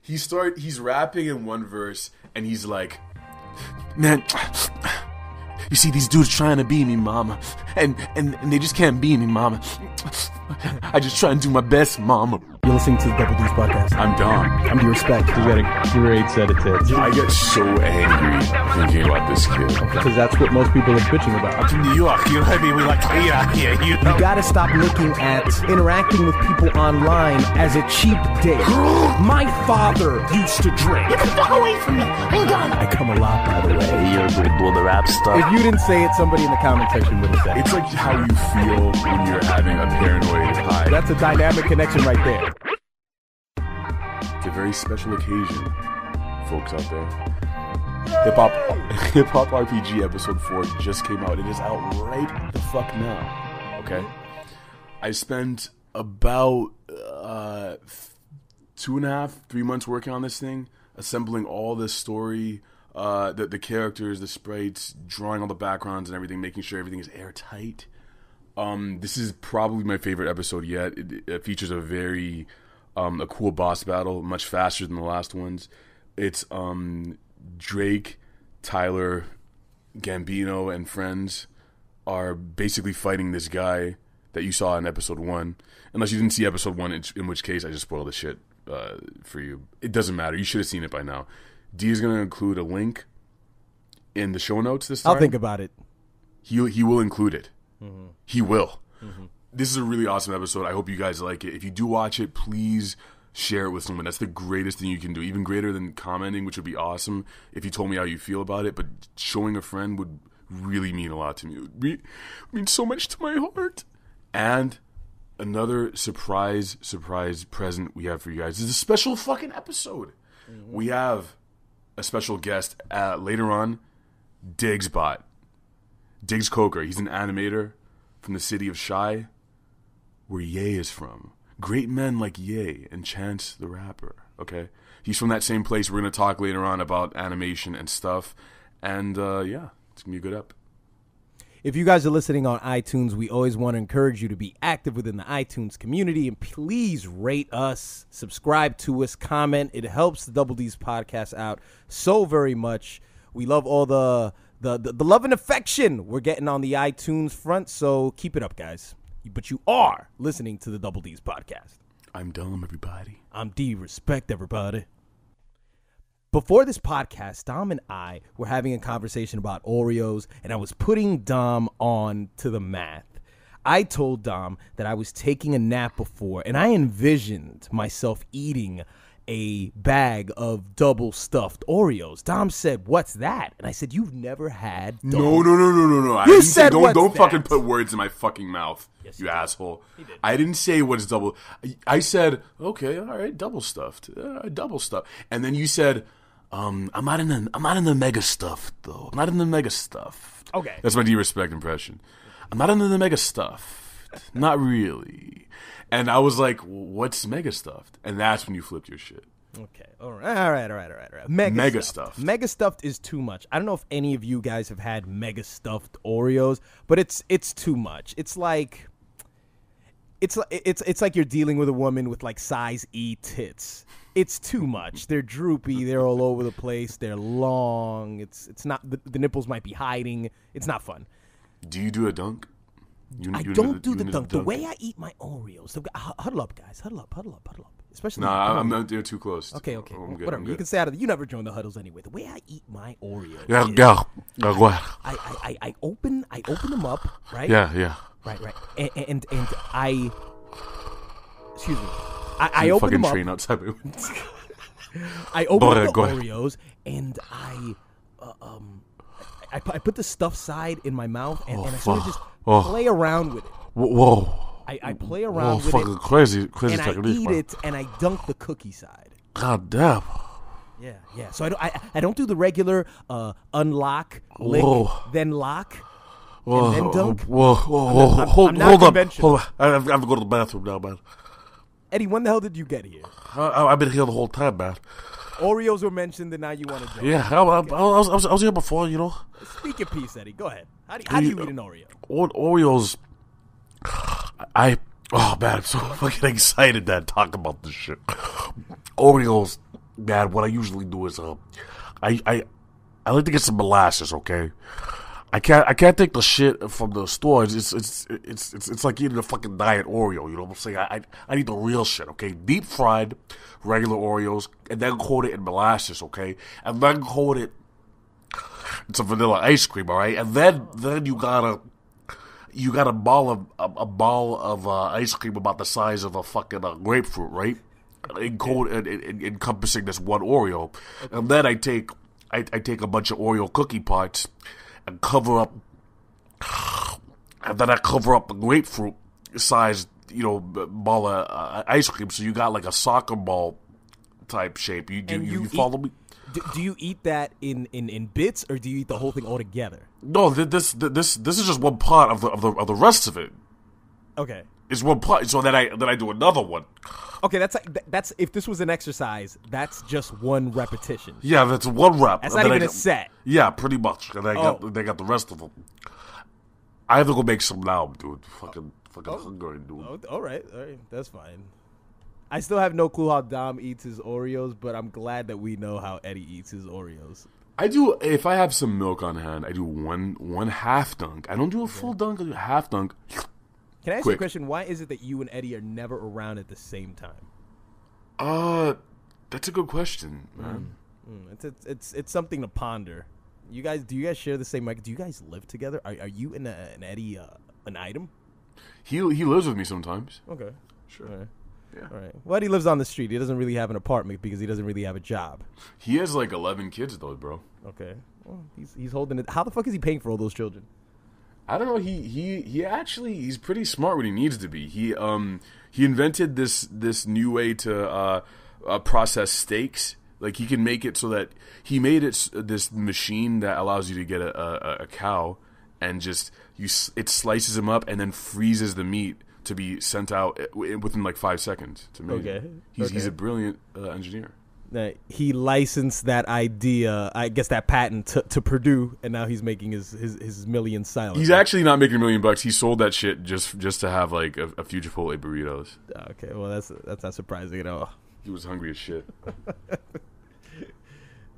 He's rapping in one verse, and he's like, man, you see these dudes trying to be me, mama, and they just can't be me, mama. I just try and do my best, mama. You're listening to the Double D's podcast. I'm Dom. I'm D-Respect. He's got a great set of tits. I get so angry thinking about this kid. Because that's what most people are bitching about. Up to New York, you know what I mean? We like to eat out here, you know? You gotta stop looking at interacting with people online as a cheap date. My father used to drink. Get the fuck away from me. I'm done. I come a lot, by the way. You're doing the rap stuff. If you didn't say it, somebody in the comment section would have said it. It's like how you feel when you're having a paranoid high. That's a dynamic connection right there. It's a very special occasion, folks out there. HipHop RPG episode 4 just came out. It is out right the fuck now. Okay? I spent about 2.5, 3 months working on this thing, assembling all this story, the characters, the sprites, drawing all the backgrounds and everything, making sure everything is airtight. This is probably my favorite episode yet. It features a very a cool boss battle, much faster than the last ones. It's Drake, Tyler, Gambino, and friends are basically fighting this guy that you saw in episode 1. Unless you didn't see episode 1, in which case I just spoiled the shit for you. It doesn't matter. You should have seen it by now. D is going to include a link in the show notes this time. I'll think about it. He will include it. Mm-hmm. He will. Mm-hmm. This is a really awesome episode. I hope you guys like it. If you do watch it, please share it with someone. That's the greatest thing you can do. Even greater than commenting, which would be awesome if you told me how you feel about it. But showing a friend would really mean a lot to me. It would mean so much to my heart. And another surprise present we have for you guys is a special fucking episode. Mm-hmm. We have a special guest later on, Diggsbot. Diggs Coker. He's an animator from the city of Shy, where Ye is from. Great men like Ye and Chance the Rapper, okay? He's from that same place. We're going to talk later on about animation and stuff. And, yeah, it's going to be a good up. If you guys are listening on iTunes, we always want to encourage you to be active within the iTunes community. And please rate us, subscribe to us, comment. It helps the Double D's podcast out so very much. We love all the love and affection we're getting on the iTunes front, so keep it up, guys. But you are listening to the Double D's podcast. I'm Dom, everybody. I'm D. Respect, everybody. Before this podcast, Dom and I were having a conversation about Oreos, and I was putting Dom on to the math. I told Dom that I was taking a nap before, and I envisioned myself eating a bag of double stuffed Oreos. Dom said, "What's that?" And I said, "You've never had double." No. You said don't fucking put words in my fucking mouth, yes, you asshole. He did. I didn't say what's double. I said, okay, all right, double stuffed, double stuffed. And then you said, I'm not in the mega stuffed though. I'm not in the mega stuffed. Okay. That's my D-Respect impression. I'm not in the mega stuffed. Not really. And I was like, what's mega stuffed? And that's when you flipped your shit. Okay. All right. Mega stuffed. Mega stuffed is too much. I don't know if any of you guys have had mega stuffed Oreos, but it's too much. It's like you're dealing with a woman with like size E tits. It's too much. They're droopy. They're all over the place. They're long. It's not the nipples might be hiding. It's not fun. Do you do a dunk? I don't do the dunk. The way I eat my Oreos. Huddle up, guys. Huddle up. Especially. No, I'm not. They're too close. Okay. I'm good, whatever. You can stay out of. You never join the huddles anyway. The way I eat my Oreos. Go ahead. I open them up. Right. Yeah. Right. And I. Excuse me. I open them up. Train outside. I open up the Oreos and I put the stuffed side in my mouth and I sort of just play around with it. Whoa. I play around with fucking it. Crazy and technique, I eat man. it and I dunk the cookie side. God damn. Yeah. So I don't do the regular unlock, lick, then lock, and then dunk. Hold up. I have to go to the bathroom now, man. Eddie, when the hell did you get here? I've been here the whole time, man. Oreos were mentioned, and now you want to jump. Yeah, I was here before, you know. Speak your piece, Eddie. Go ahead. How do you eat an Oreo? Oreos. Oh man, I'm so fucking excited to talk about this shit. Oreos. man, what I usually do is I like to get some molasses. Okay, I can't take the shit from the stores. It's like eating a fucking diet Oreo. You know what I'm saying? I need the real shit. Okay, deep fried regular Oreos, and then coat it in molasses. Okay, and then coat it in some vanilla ice cream. All right, and then you got a ball of ice cream about the size of a fucking grapefruit, right? Encompassing this one Oreo, and then I take a bunch of Oreo cookie parts and cover up, and then I cover up the grapefruit size, ball of ice cream. So you got like a soccer ball type shape. You follow me? Do you eat that in bits, or do you eat the whole thing all together? No, this is just one part of the rest of it. Okay. It's one part, so then I do another one. Okay, that's if this was an exercise, that's just one repetition. Yeah, that's one rep. That's not even a set. Yeah, pretty much. And they got the rest of them. I have to go make some now, dude. Fucking hungry, dude. Oh, all right, that's fine. I still have no clue how Dom eats his Oreos, but I'm glad that we know how Eddie eats his Oreos. I do, if I have some milk on hand, I do one half dunk. I don't do a full dunk, I do a half dunk. Can I ask you a question? Why is it that you and Eddie are never around at the same time? That's a good question, man. It's something to ponder. Do you guys share the same mic? Do you guys live together? Are you and Eddie an item? He lives with me sometimes. Okay, Sure. All right. Yeah. All right. Well, Eddie lives on the street. He doesn't really have an apartment because he doesn't really have a job. He has like 11 kids though, bro. Okay. Well, he's holding it. How the fuck is he paying for all those children? I don't know. He actually he's pretty smart when he needs to be. He invented this new way to process steaks. Like he can make it so that he made it this machine that allows you to get a cow and just it slices him up and then freezes the meat to be sent out within like 5 seconds. It's amazing. Okay. He's a brilliant engineer. He licensed that idea, I guess that patent to Purdue, and now he's making his million silent. He's actually not making $1 million. He sold that shit just to have like a few Chipotle burritos. Okay, well that's not surprising at all. He was hungry as shit.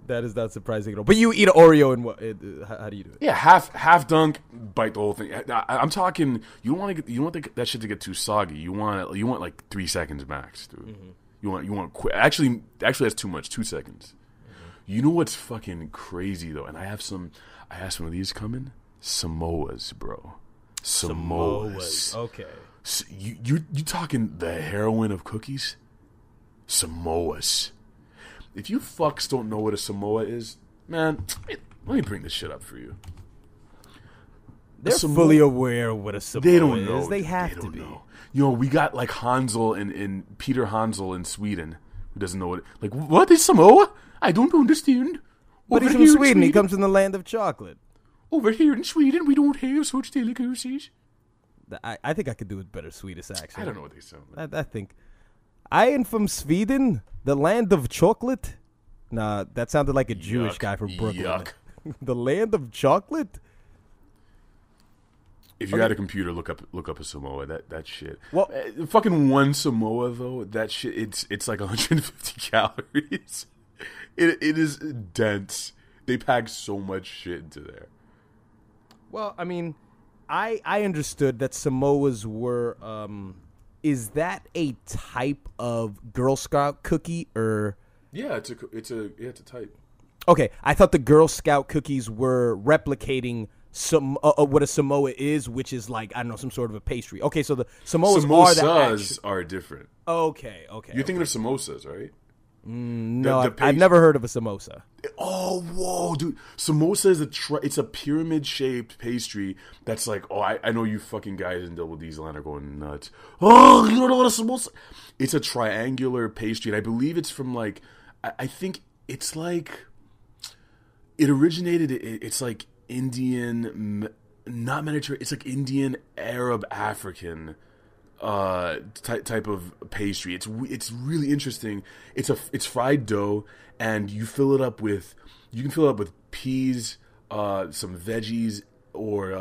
That is not surprising at all. But you eat an Oreo and what? How do you do it? Yeah, half dunk, bite the whole thing. I'm talking. You don't want that shit to get too soggy. You want like 3 seconds max, dude. Mm-hmm. You want quick. Actually, that's too much. 2 seconds. Mm-hmm. You know what's fucking crazy though? And I have some of these coming. Samoas, bro. Samoas. Okay. So you talking the heroin of cookies? Samoas. If you fucks don't know what a Samoa is, man, let me bring this shit up for you. They're fully aware of what a Samoa they don't know. is. They have they to be. Know. You know, we got like Hansel in Peter Hansel in Sweden, who doesn't know what. Like, what is Samoa? I don't understand. But he's from Sweden. He comes from the land of chocolate. Over here in Sweden, we don't have such delicacies. I think I could do a better Swedish accent. I don't know what they sound like. I think. I am from Sweden, the land of chocolate. Nah, that sounded like a Jewish guy from Brooklyn. Yuck. The land of chocolate? If you had a computer, look up a Samoa. That shit. Well, fucking one Samoa though. That shit. It's like 150 calories. It is dense. They pack so much shit into there. Well, I mean, I understood that Samoas were. Is that a type of Girl Scout cookie or? Yeah, it's a type. Okay, I thought the Girl Scout cookies were replicating some what a Samoa is, which is like, I don't know, some sort of a pastry. Okay, so the samosas are different. Okay. You're thinking of samosas, right? No, I've never heard of a samosa. Oh, whoa, dude! Samosa is it's a pyramid shaped pastry that's like, oh, I know you fucking guys in Double D's line are going nuts. Oh, you don't know what a samosa? It's a triangular pastry, and I believe it's from like, I think it's like, it originated. It's like Indian, not Mediterranean. It's like Indian, Arab, African. Type of pastry. It's really interesting. It's fried dough, and you can fill it up with peas, some veggies, or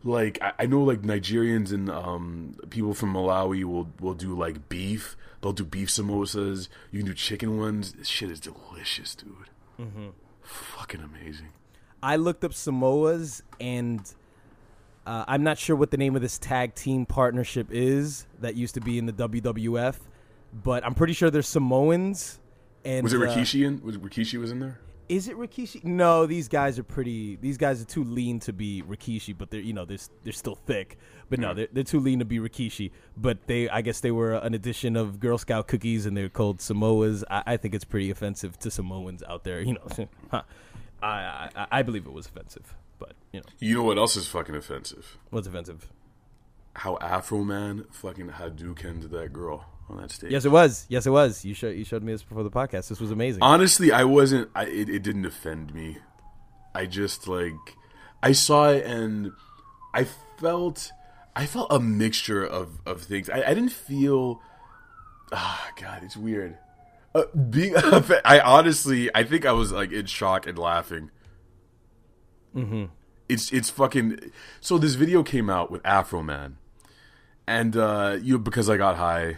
like I know like Nigerians and people from Malawi will do like beef. They'll do beef samosas. You can do chicken ones. This shit is delicious, dude. Mm-hmm. Fucking amazing. I looked up Samoas, and I'm not sure what the name of this tag team partnership is that used to be in the WWF, but I'm pretty sure they're Samoans. And was it Rikishi Rikishi was in there? Is it Rikishi? No, these guys are too lean to be Rikishi, but they're still thick. But no, they're too lean to be Rikishi. But I guess they were an addition of Girl Scout cookies, and they're called Samoas. I think it's pretty offensive to Samoans out there. I believe it was offensive, but You know what else is fucking offensive? What's offensive? How Afroman fucking Hadoukened that girl on that stage. Yes, it was. You showed me this before the podcast. This was amazing. Honestly, I wasn't. It didn't offend me. I just I saw it and I felt a mixture of things. I didn't feel. God, it's weird. I think I was like in shock and laughing. Mm-hmm. It's fucking. So this video came out with Afroman, and because I got high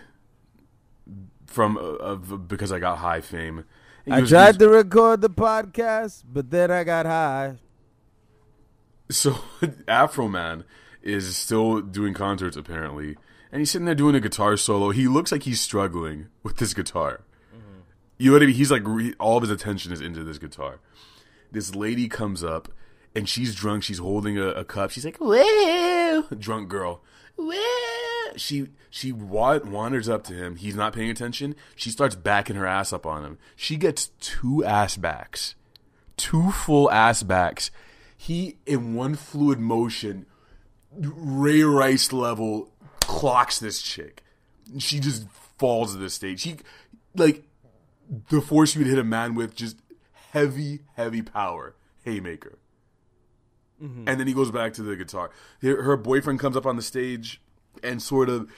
because I got high fame. I tried to record the podcast, but then I got high. So Afroman is still doing concerts apparently, and he's sitting there doing a guitar solo. He looks like he's struggling with this guitar. Mm-hmm. You know what I mean? He's like all of his attention is into this guitar. This lady comes up, and she's drunk. She's holding a cup. She's like, "Whoa!" Drunk girl. Whoa! She wanders up to him. He's not paying attention. She starts backing her ass up on him. She gets 2 ass backs. 2 full ass backs. He, in one fluid motion, Ray Rice level, clocks this chick. She just falls to the stage. The force you would hit a man with, just heavy, heavy power. Haymaker. Mm-hmm. And then he goes back to the guitar. Her boyfriend comes up on the stage and sort of,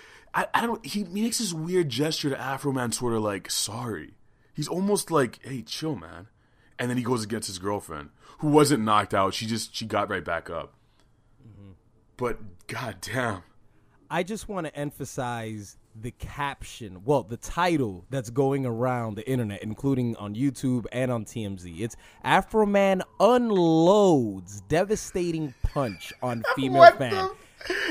he makes this weird gesture to Afroman, sort of like, sorry. He's almost like, hey, chill, man. And then he goes against his girlfriend, who wasn't knocked out. She got right back up. Mm-hmm. But goddamn. I just want to emphasize the caption, the title that's going around the internet, including on YouTube and on TMZ. It's Afroman unloads devastating punch on female fan.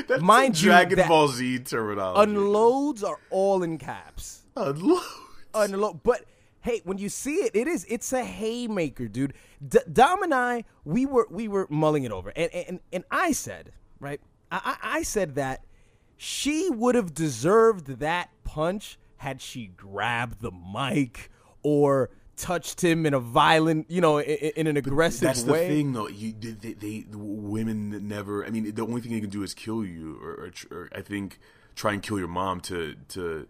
That's Mind you, Dragon Ball Z terminology. Unloads are all in caps. Unload. But hey, when you see it, it's a haymaker, dude. Dom and I, we were mulling it over, and I said, right? I said that she would have deserved that punch had she grabbed the mic or touched him in a violent, in an aggressive way. That's the thing, though. The women never. I mean, the only thing they can do is kill you, or I think try and kill your mom to.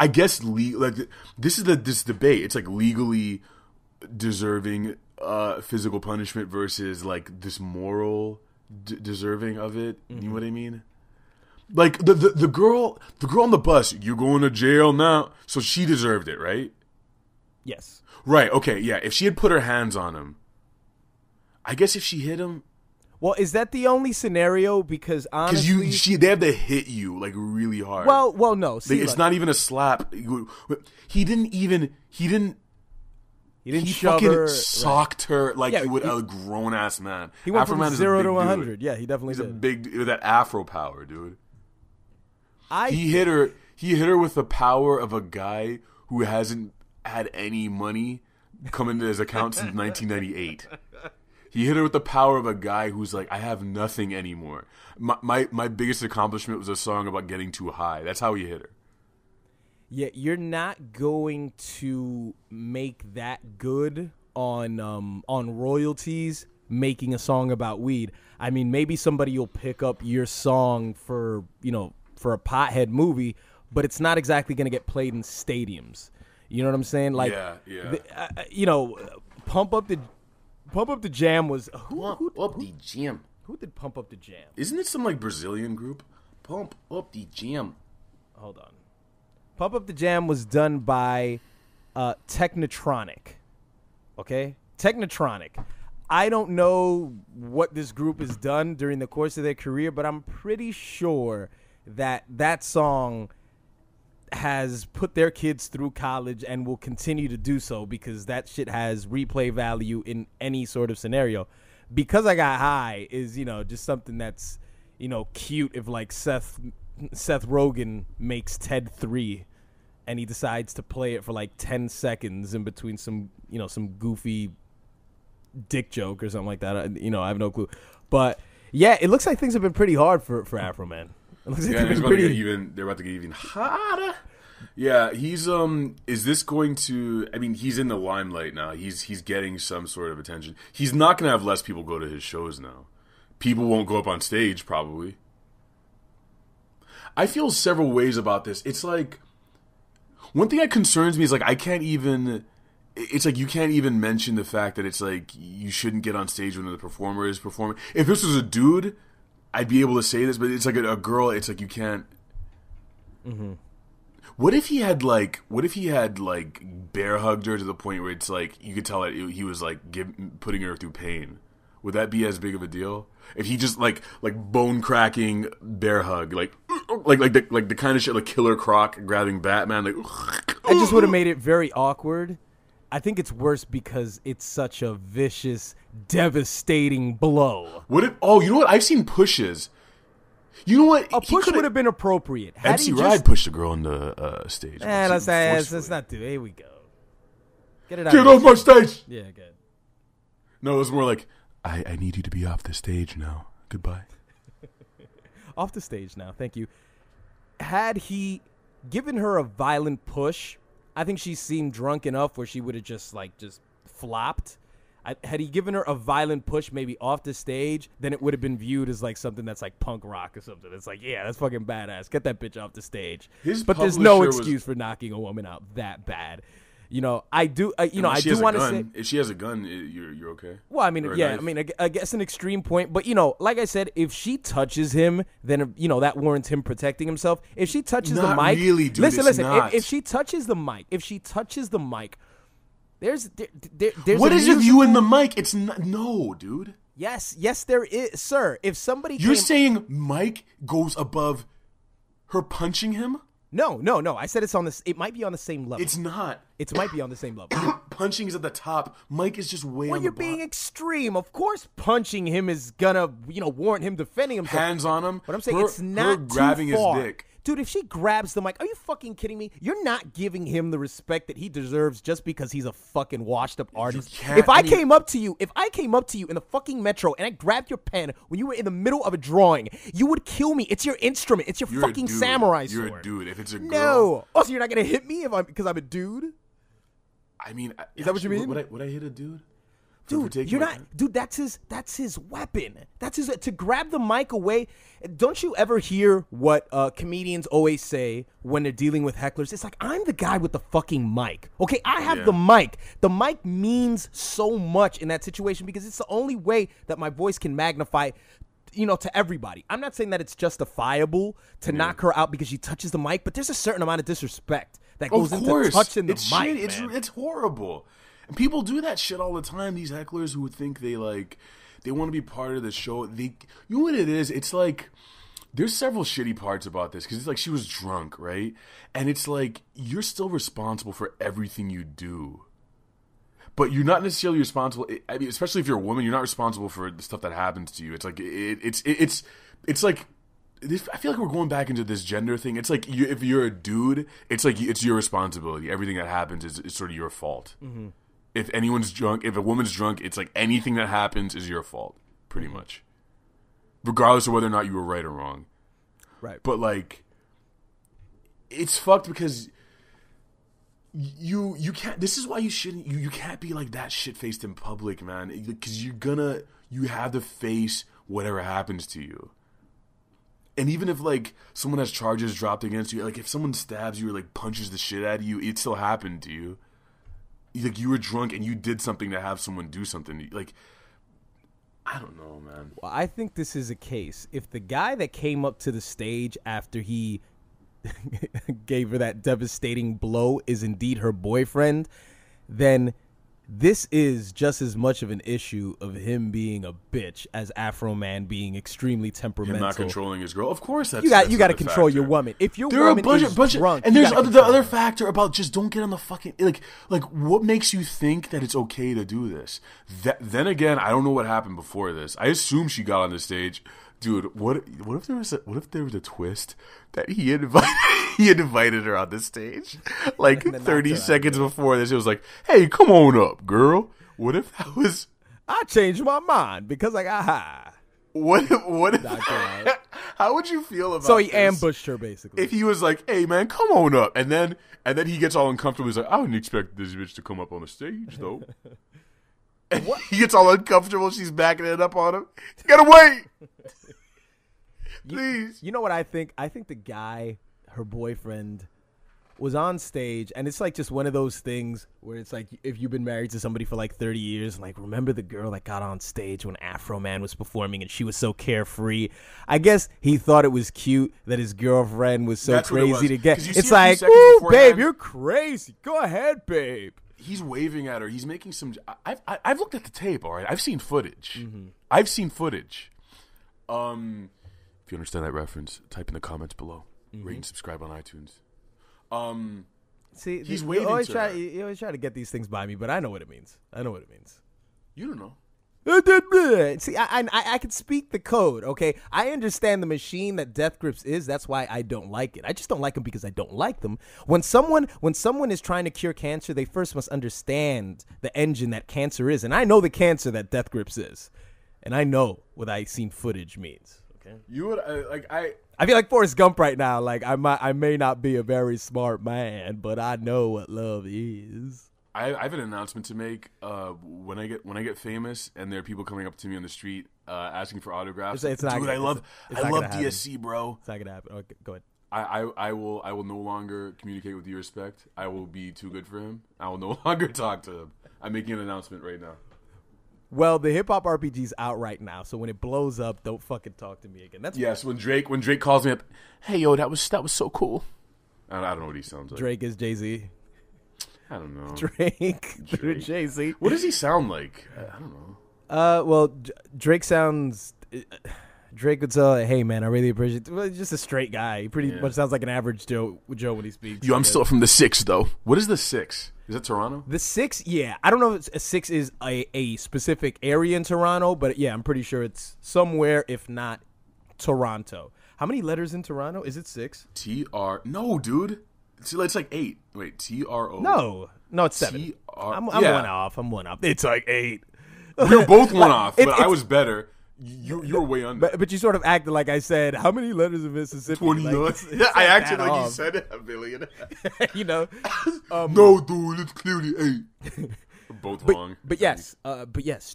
I guess this is this debate. It's like legally deserving physical punishment versus like this moral deserving of it. Mm-hmm. You know what I mean? Like the girl on the bus, you're going to jail now. So she deserved it, right? Yes. Right. Okay. Yeah. If she had put her hands on him, I guess if she hit him. Well, is that the only scenario? Because honestly, they have to hit you like really hard. Well, no. See, it's not even a slap. He didn't. He shove fucking her, socked her like he would a grown ass man. He went Afroman from 0 to 100. Yeah, he definitely did. He's a big with that Afro power, dude. He hit her with the power of a guy who hasn't had any money come into his account since 1998. He hit her with the power of a guy who's like, I have nothing anymore. My biggest accomplishment was a song about getting too high. That's how he hit her. Yeah, you're not going to make that good on royalties making a song about weed. I mean, maybe somebody will pick up your song for a pothead movie, but it's not exactly going to get played in stadiums. You know what I'm saying? Like, Pump Up the Jam was Pump Up the Jam. Who did Pump Up the Jam? Isn't it some like Brazilian group? Pump Up the Jam. Hold on. Pump Up the Jam was done by Technotronic. Okay? Technotronic. I don't know what this group has done during the course of their career, but I'm pretty sure that song has put their kids through college and will continue to do so because that shit has replay value in any sort of scenario. Because I Got High is, just something that's, cute if like Seth Rogen makes Ted 3 and he decides to play it for like 10 seconds in between some goofy dick joke or something like that. I have no clue. But yeah, it looks like things have been pretty hard for Afroman. It looks like they're about to get even hotter. Yeah, he's is this going to, I mean, he's in the limelight now. He's getting some sort of attention. He's not going to have less people go to his shows now. People won't go up on stage probably. I feel several ways about this. It's like one thing that concerns me is like you can't even mention the fact that it's like you shouldn't get on stage when the performer is performing. If this was a dude, I'd be able to say this, but it's like a girl. It's like you can't. Mm-hmm. What if he had bear hugged her to the point where it's like you could tell that he was like putting her through pain? Would that be as big of a deal? If he just like bone cracking bear hug, like the kind of shit like Killer Croc grabbing Batman, like I just would have made it very awkward. I think it's worse because it's such a vicious, devastating blow. You know what? I've seen pushes. You know what? A push would have been appropriate. MC Ride pushed a girl on the stage. Let's not do it. Here we go. Get it out. Get off my stage. Yeah, good. No, it was more like, I need you to be off the stage now. Goodbye. Off the stage now. Thank you. Had he given her a violent push, I think she seemed drunk enough where she would have just flopped. Had he given her a violent push maybe off the stage, then it would have been viewed as like something that's like punk rock or something. It's like, yeah, that's fucking badass. Get that bitch off the stage. But there's no excuse for knocking a woman out that bad. I do want to say if she has a gun, you're okay. Well, I mean, yeah, I mean, I guess an extreme point, but like I said, if she touches him, then that warrants him protecting himself. If she touches the mic, really, dude, listen. If she touches the mic, there's what is with you and the mic? It's no, dude. Yes, there is, sir. If somebody you're saying Mike goes above her punching him. No. I said it might be on the same level. It's not. It might be on the same level. Punching is at the top. Mike is just way on the bottom. Well, you're being extreme. Of course punching him is gonna, warrant him defending himself. Hands on him. But I'm saying it's not grabbing too far. his dick. Dude, if she grabs the mic, are you fucking kidding me? You're not giving him the respect that he deserves just because he's a fucking washed up artist. If I came up to you in the fucking metro and I grabbed your pen when you were in the middle of a drawing, you would kill me. It's your instrument. It's your fucking samurai sword. You're a dude. If it's a girl. No. Oh, so you're not gonna hit me because I'm a dude? I mean, is that what you mean? Would I hit a dude? Dude, you're not. Dude, that's his weapon. That's his to grab the mic away. Don't you ever hear what comedians always say when they're dealing with hecklers? It's like, I'm the guy with the fucking mic. Okay, I have the mic. The mic means so much in that situation because it's the only way that my voice can magnify, to everybody. I'm not saying that it's justifiable to knock her out because she touches the mic, but there's a certain amount of disrespect that goes into touching the mic. It's horrible. And people do that shit all the time. These hecklers who think they want to be part of the show. You know what it is? It's like there's several shitty parts about this because it's like she was drunk, right? And it's like you're still responsible for everything you do, but you're not necessarily responsible. I mean, especially if you're a woman, you're not responsible for the stuff that happens to you. It's like it's like. I feel like we're going back into this gender thing. It's like if you're a dude, it's like it's your responsibility. Everything that happens is sort of your fault. Mm-hmm. If anyone's drunk, if a woman's drunk, it's like anything that happens is your fault, pretty much. Regardless of whether or not you were right or wrong. Right. But like, it's fucked because you can't. This is why you shouldn't. You can't be like that shit faced in public, man. Because you have to face whatever happens to you. And even if like someone has charges dropped against you, like if someone stabs you or like punches the shit out of you, it still happened to you. Like you were drunk and you did something to have someone do something. Like, I don't know, man. Well, I think this is a case. If the guy that came up to the stage after he gave her that devastating blow is indeed her boyfriend, then this is just as much of an issue of him being a bitch as Afroman being extremely temperamental. Him not controlling his girl. Of course, that's you got to another control factor. your woman. If your There are a woman bunch is of drunk, and you there's gotta the other control her. factor about just don't get on the fucking like what makes you think that it's okay to do this? Then again, I don't know what happened before this. I assume she got on the stage. Dude, what if there was a twist that he invited her on the stage like 30 seconds before this? It was like, "Hey, come on up, girl." What if that was? I changed my mind because I got high. What if? How would you feel about? So he this ambushed her basically. if he was like, "Hey, man, come on up," and then he gets all uncomfortable. He's like, "I wouldn't expect this bitch to come up on the stage, though." And he gets all uncomfortable. She's backing it up on him. You gotta wait. Please. You know what I think? I think the guy, her boyfriend, was on stage, and it's like just one of those things where it's like if you've been married to somebody for like 30 years, like remember the girl that got on stage when Afroman was performing and she was so carefree. I guess he thought it was cute that his girlfriend was so That's what it crazy was. to get. 'Cause you see It's a few like, seconds ooh, beforehand- babe, you're crazy. Go ahead, babe. He's waving at her. He's making some. I've looked at the tape. All right, I've seen footage. Mm-hmm. I've seen footage. If you understand that reference, type in the comments below. Mm-hmm. Rate and subscribe on iTunes. See, He's you waving always to try. her. You always try to get these things by me, but I know what it means. You don't know. See, I can speak the code, okay? I understand the machine that Death Grips is. That's why I don't like it. I just don't like them because I don't like them. When someone is trying to cure cancer, they first must understand the engine that cancer is. And I know the cancer that Death Grips is. And I know what I seen footage means, okay? You would I feel like Forrest Gump right now. Like I may not be a very smart man, but I know what love is. I have an announcement to make. When I get famous and there are people coming up to me on the street asking for autographs, It's not dude, gonna- I love it's not gonna happen. DSC, bro. It's not gonna happen. Okay, go ahead. I will no longer communicate with due respect. I will be too good for him. I will no longer talk to him. I'm making an announcement right now. Well, the hip hop RPG's out right now, so when it blows up, don't fucking talk to me again. That's Yes, when Drake calls me up, hey yo, that was so cool. I don't know what he sounds like. Drake is Jay-Z. I don't know. Drake through Jay-Z. What does he sound like? I don't know. Well, Drake sounds. Drake would say, "Hey man, I really appreciate." Well, he's just a straight guy. He pretty much sounds like an average Joe when he speaks. Yo, I'm still from the 6 though. What is the 6? Is that Toronto? The 6, yeah. I don't know if a 6 is a specific area in Toronto, but yeah, I'm pretty sure it's somewhere, if not Toronto. How many letters in Toronto? Is it 6? No, dude. It's like 8. Wait, TRO. No, it's 7. I'm one off. It's like 8. We were both one off, but I it's- was better. You were way under. But you sort of acted like I said, how many letters in Mississippi? 29. Like, it's I not acted that like you off. said it a million. You know. No, dude, it's clearly 8. We're both wrong. But yes,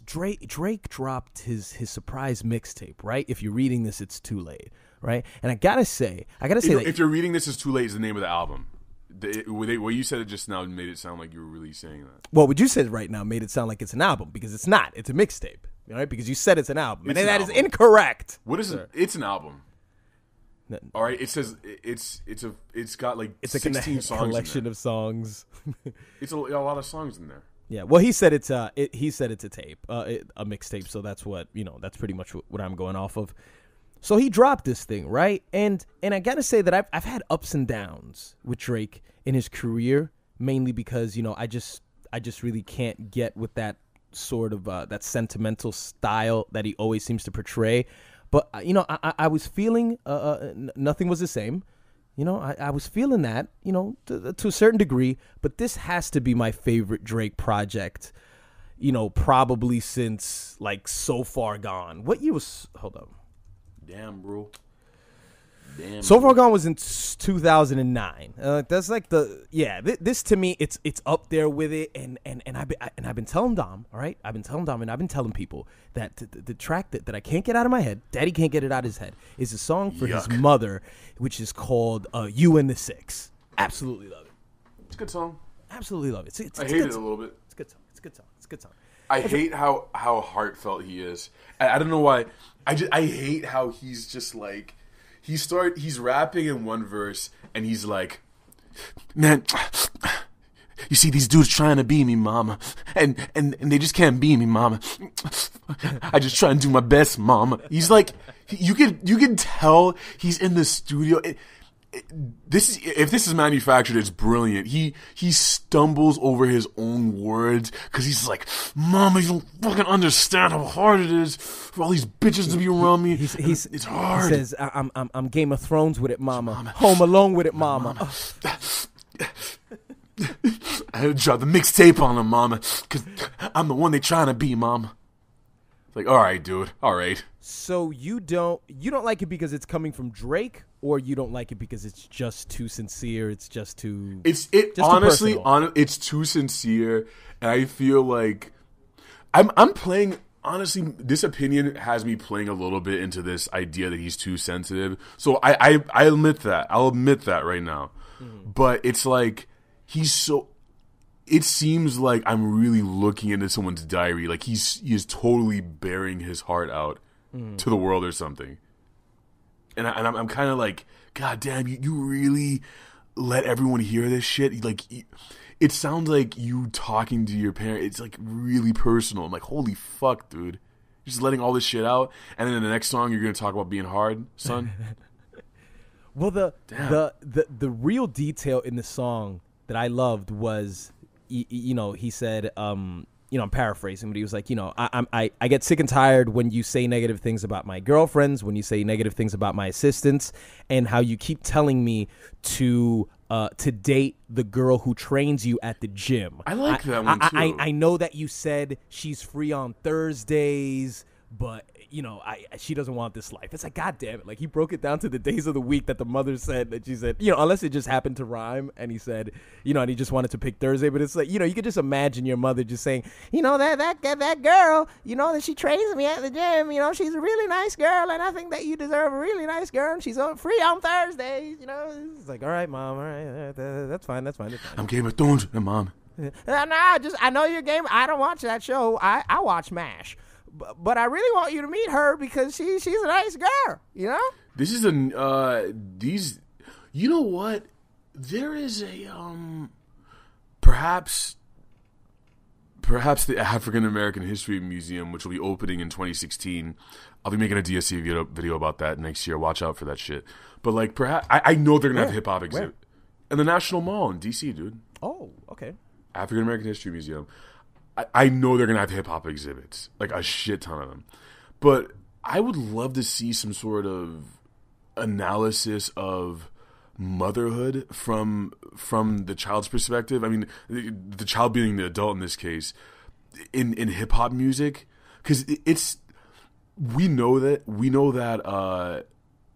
Drake dropped his surprise mixtape, right? If you're reading this, it's too late, right? And I gotta say that If you're reading this, is too late is the name of the album. What you said it just now made it sound like you were really saying that. well, what you said right now made it sound like it's an album because it's not. It's a mixtape, right? Because you said it's an album, It's and an that album. is incorrect. What is it? It's an album. No. All right, it says it's got like It's a 16 songs collection in there. of songs. It's a lot of songs in there. Yeah, well, he said it's a tape, a mixtape. So that's what that's pretty much what I'm going off of. So he dropped this thing, right? And I gotta say that I've had ups and downs with Drake in his career, mainly because I just really can't get with that sort of that sentimental style that he always seems to portray. But I was feeling nothing was the same. I was feeling that, to a certain degree, but this has to be my favorite Drake project, probably since, like, So Far Gone. What year was, hold up. Damn, bro. So Far Gone was in 2009. That's like this to me, it's up there with it, and I've been telling Dom, all right? I've been telling people that the track that I can't get out of my head, Daddy can't get it out of his head, is a song for his mother, which is called You and the Six. Absolutely love it. It's a good song. Absolutely love it. It's I a hate good it a song. little bit. It's a good song. It's a good song. It's a good song. I hate how heartfelt he is. I don't know why. I hate how he's just like he's rapping in one verse and he's like, man, You see these dudes trying to be me, mama, and they just can't be me, mama. I just try and do my best, mama. He's like, you can tell he's in the studio. If this is manufactured, it's brilliant. He stumbles over his own words because he's like, "Mama, you don't fucking understand how hard it is for all these bitches to be around me. It's hard." He says, "I'm Game of Thrones with it, mama. Home Alone with it, mama." I had to drop the mixtape on him, mama, because I'm the one they trying to be, mama. It's like, all right, dude, all right. So you don't like it because it's coming from Drake, or you don't like it because it's just too sincere? It's just too. Honestly, it's too sincere, and I feel like I'm playing. Honestly, this opinion has me playing a little bit into this idea that he's too sensitive. So I admit that. I'll admit that right now. But it's like it seems like I'm really looking into someone's diary. Like he is totally bearing his heart out to the world or something. And I'm kind of like, God damn, you really let everyone hear this shit? Like, it sounds like you talking to your parent. It's like really personal. I'm like, holy fuck, dude. You're just letting all this shit out. And then in the next song, you're going to talk about being hard, son? Well, the real detail in the song that I loved was, he said, I'm paraphrasing, but he was like, I get sick and tired when you say negative things about my girlfriends, when you say negative things about my assistants, and how you keep telling me to date the girl who trains you at the gym. I like that one too. I know that you said she's free on Thursdays, but she doesn't want this life. It's like, God damn it. Like, he broke it down to the days of the week that the mother said that she said, unless it just happened to rhyme, and he said, and he just wanted to pick Thursday. But it's like, you could just imagine your mother just saying, that girl, that she trains me at the gym, she's a really nice girl, and I think that you deserve a really nice girl, and she's free on Thursdays, It's like, all right, Mom, all right, that's fine. I'm Game of Thrones, Mom. No, I know you're game. I don't watch that show. I watch MASH. But I really want you to meet her because she's a nice girl, This is you know what? There is a, perhaps the African American History Museum, which will be opening in 2016. I'll be making a DSC video about that next year. Watch out for that shit. But like, perhaps, I know they're going to have a hip-hop exhibit. In the National Mall in DC, dude. Oh, okay. African American History Museum. I know they're going to have hip-hop exhibits, like a shit ton of them. But I would love to see some sort of analysis of motherhood from the child's perspective. I mean, the child being the adult in this case, in hip-hop music. Because we know that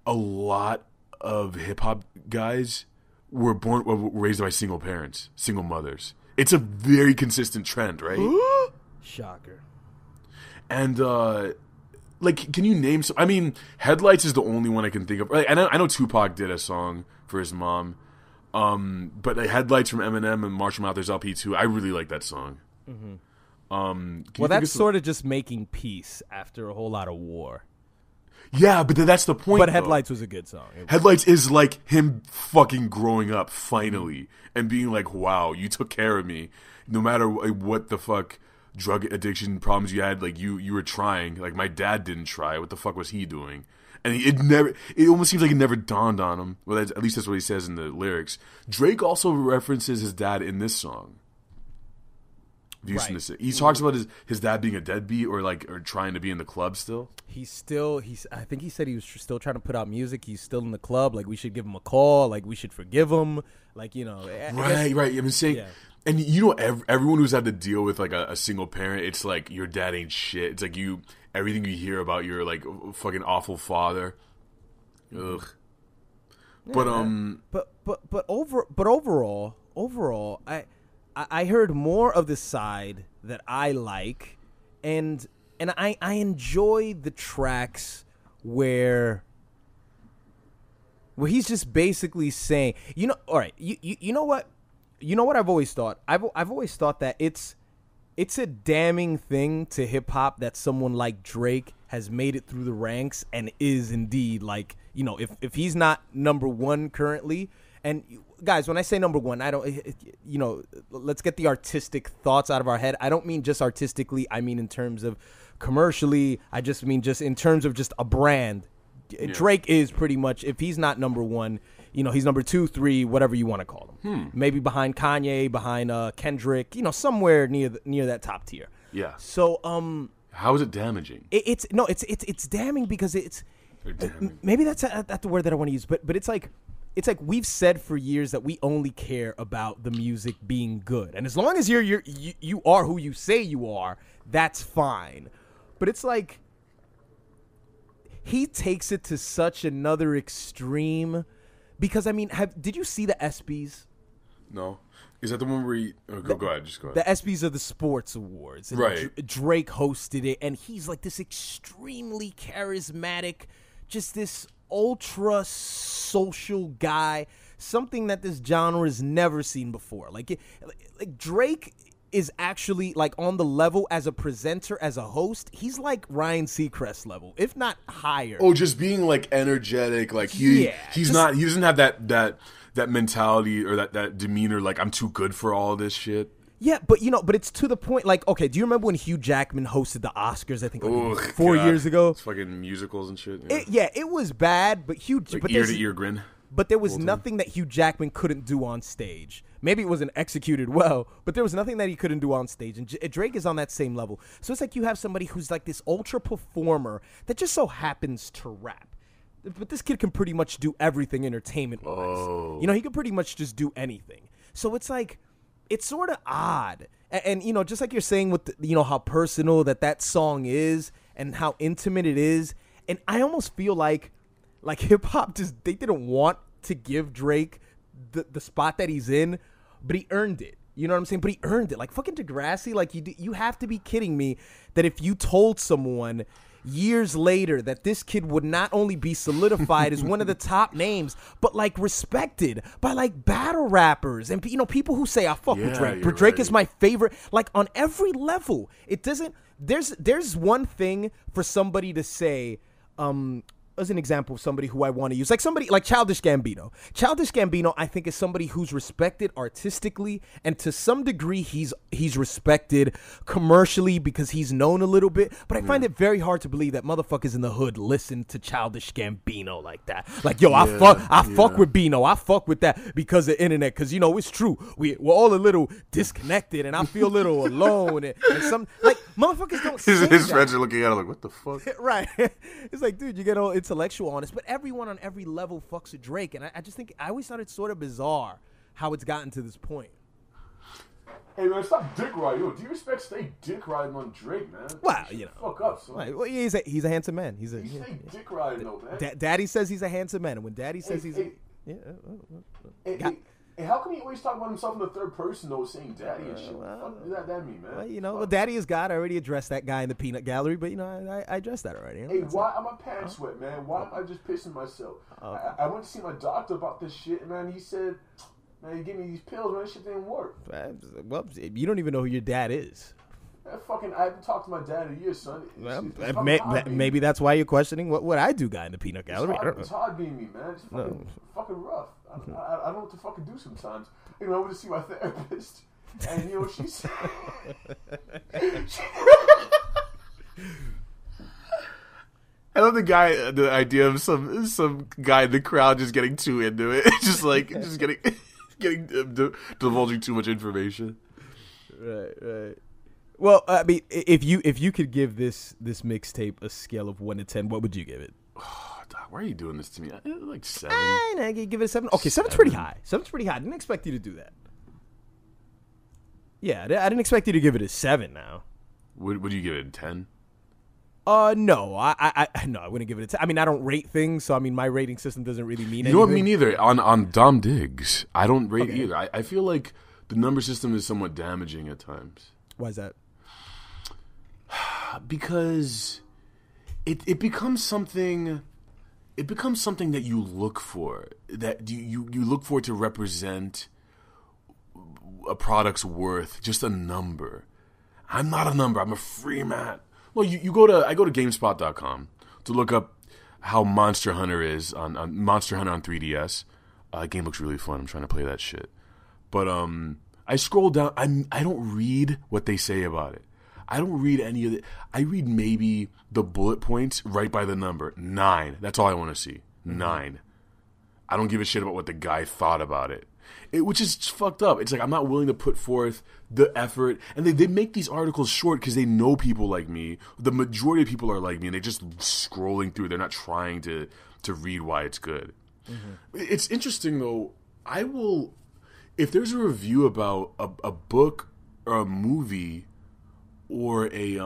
a lot of hip-hop guys were raised by single parents, single mothers. It's a very consistent trend, right? Shocker. And, can you name some? I mean, Headlights is the only one I can think of. I know Tupac did a song for his mom. But Headlights from Eminem and Marshall Mathers LP 2, I really like that song. Mm-hmm. That's sort of just making peace after a whole lot of war. Yeah, but that's the point. But Headlights was a good song. Headlights is like him fucking growing up finally and being like, wow, you took care of me. No matter what the fuck drug addiction problems you had, like you were trying. Like my dad didn't try. What the fuck was he doing? And it almost seems like it never dawned on him. Well, at least that's what he says in the lyrics. Drake also references his dad in this song. Right. He talks about his dad being a deadbeat or trying to be in the club still. I think he said he was still trying to put out music. He's still in the club. Like, we should give him a call. Like, we should forgive him. Like, Right. I'm saying, yeah. And everyone who's had to deal with like a single parent, it's like your dad ain't shit. It's like everything you hear about your like fucking awful father. Ugh. Yeah, but overall, I heard more of the side that I like, and I enjoy the tracks where he's just basically saying, all right, you know what I've always thought. I've always thought that it's a damning thing to hip hop that someone like Drake has made it through the ranks and is indeed like, if he's not number one currently, And guys, when I say number one, I don't, let's get the artistic thoughts out of our head. I don't mean just artistically. I mean in terms of commercially. I just mean just in terms of just a brand. Yeah. Drake is pretty much, if he's not number one, he's number 2, 3, whatever you want to call him. Maybe behind Kanye, behind Kendrick, somewhere near that top tier. Yeah. So, how is it damaging? It's damning because maybe that's the word that I want to use, but it's like we've said for years that we only care about the music being good, and as long as you are who you say you are, that's fine. But it's like he takes it to such another extreme, because I mean, did you see the ESPYs? No. Is that the one where go ahead, just go ahead. The ESPYs are the sports awards. And right. Drake hosted it, and he's like this extremely charismatic, just this ultra social guy, something that this genre has never seen before. Like Drake is actually like on the level as a presenter, as a host. He's like Ryan Seacrest level, if not higher. Oh, just being like energetic, like he doesn't have that mentality or that demeanor, like I'm too good for all this shit. Yeah, but it's to the point. Like, okay, do you remember when Hugh Jackman hosted the Oscars? I think like 4 years ago. It's fucking musicals and shit. Yeah, it was bad, but ear to ear grin. But there was nothing that Hugh Jackman couldn't do on stage. Maybe it wasn't executed well, but there was nothing that he couldn't do on stage. And Drake is on that same level. So it's like you have somebody who's like this ultra performer that just so happens to rap. But this kid can pretty much do everything entertainment-wise. Oh. He can pretty much just do anything. So it's like, it's sort of odd. And just like you're saying with, how personal that song is and how intimate it is. And I almost feel like hip-hop they didn't want to give Drake the spot that he's in, but he earned it. You know what I'm saying? But he earned it. Like fucking Degrassi, like you have to be kidding me that if you told someone years later that this kid would not only be solidified as one of the top names, but like respected by like battle rappers and people who say I fuck with Drake. But Drake is my favorite. Like on every level, it doesn't. There's one thing for somebody to say. As an example of somebody who I want to use, like somebody like Childish Gambino. Childish Gambino, I think, is somebody who's respected artistically, and to some degree, he's respected commercially because he's known a little bit. But I find it very hard to believe that motherfuckers in the hood listen to Childish Gambino like that. Like, yo, I fuck with Bino. I fuck with that because of the internet. Because it's true. We're all a little disconnected, and I feel a little alone. And some like motherfuckers don't. His friends are looking at him like, what the fuck? Right. It's like, dude, you get all intellectual on this, but everyone on every level fucks with Drake, and I just think I always thought it's sort of bizarre how it's gotten to this point. Hey man, stop dick riding. Yo, do you respect stay dick riding on Drake, man? Well, fuck up, son. Right. Well, he's a handsome man. He's stay dick riding though, man. Daddy says he's a handsome man, and when Daddy says Hey, how come he always talk about himself in the third person though, saying daddy and shit? What the fuck does that mean, man? Well, Daddy is God. I already addressed that guy in the peanut gallery, but I addressed that already. Hey, why am my pants wet, man? Why am I just pissing myself? I went to see my doctor about this shit, man. He said, man, he gave me these pills, man. This shit didn't work. Well, you don't even know who your dad is. I haven't talked to my dad in years, son. Maybe that's why you're questioning what I do, guy in the peanut gallery. It's hard being me, man. It's fucking rough. I don't know what to fucking do sometimes. I went to see my therapist, and she said, I love the idea of some guy in the crowd just getting too into it, just getting divulging too much information. Right. Well, I mean, if you could give this mixtape a scale of 1 to 10, what would you give it? Oh, Doc, why are you doing this to me? Like 7. I give it a 7. Okay, 7's pretty high. 7's pretty high. I didn't expect you to do that. Yeah, I didn't expect you to give it a 7 now. Would you give it a 10? No, I wouldn't give it a 10. I mean, I don't rate things, so I mean, my rating system doesn't really mean anything. You know what, me neither. On Dom Diggs, I don't rate either. I feel like the number system is somewhat damaging at times. Why is that? Because it becomes something. It becomes something that you look for. That you look for to represent a product's worth. Just a number. I'm not a number. I'm a free man. Well, I go to GameSpot.com to look up how Monster Hunter is on Monster Hunter on 3DS. Game looks really fun. I'm trying to play that shit. But I scroll down. I don't read what they say about it. I don't read any of it. I read maybe the bullet points right by the number 9. That's all I want to see. 9. I don't give a shit about what the guy thought about it. Which is fucked up. It's like I'm not willing to put forth the effort. And they make these articles short because they know people like me. The majority of people are like me, and they're just scrolling through. They're not trying to read why it's good. Mm-hmm. It's interesting, though. I will... If there's a review about a book or a movie or a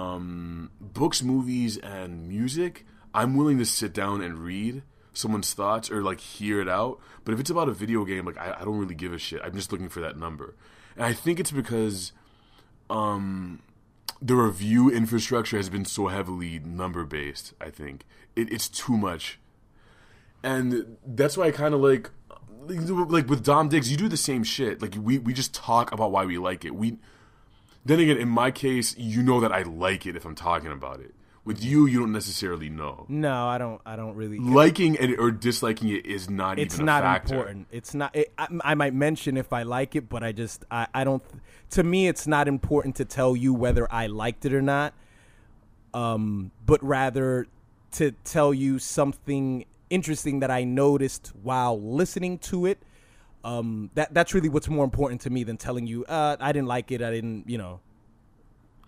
books, movies, and music, I'm willing to sit down and read someone's thoughts or like hear it out. But if it's about a video game, like I don't really give a shit. I'm just looking for that number. And I think it's because the review infrastructure has been so heavily number based. I think it's too much, and that's why I kind of like with Dom Diggs, you do the same shit. Like we just talk about why we like it. Then again, in my case, you know that I like it if I'm talking about it. With you don't necessarily know. No, I don't really. Liking it or disliking it is not even a factor. It's not important. It's not. I might mention if I like it, but I don't. To me, it's not important to tell you whether I liked it or not. But rather to tell you something interesting that I noticed while listening to it. That's really what's more important to me than telling you I didn't like it. I didn't.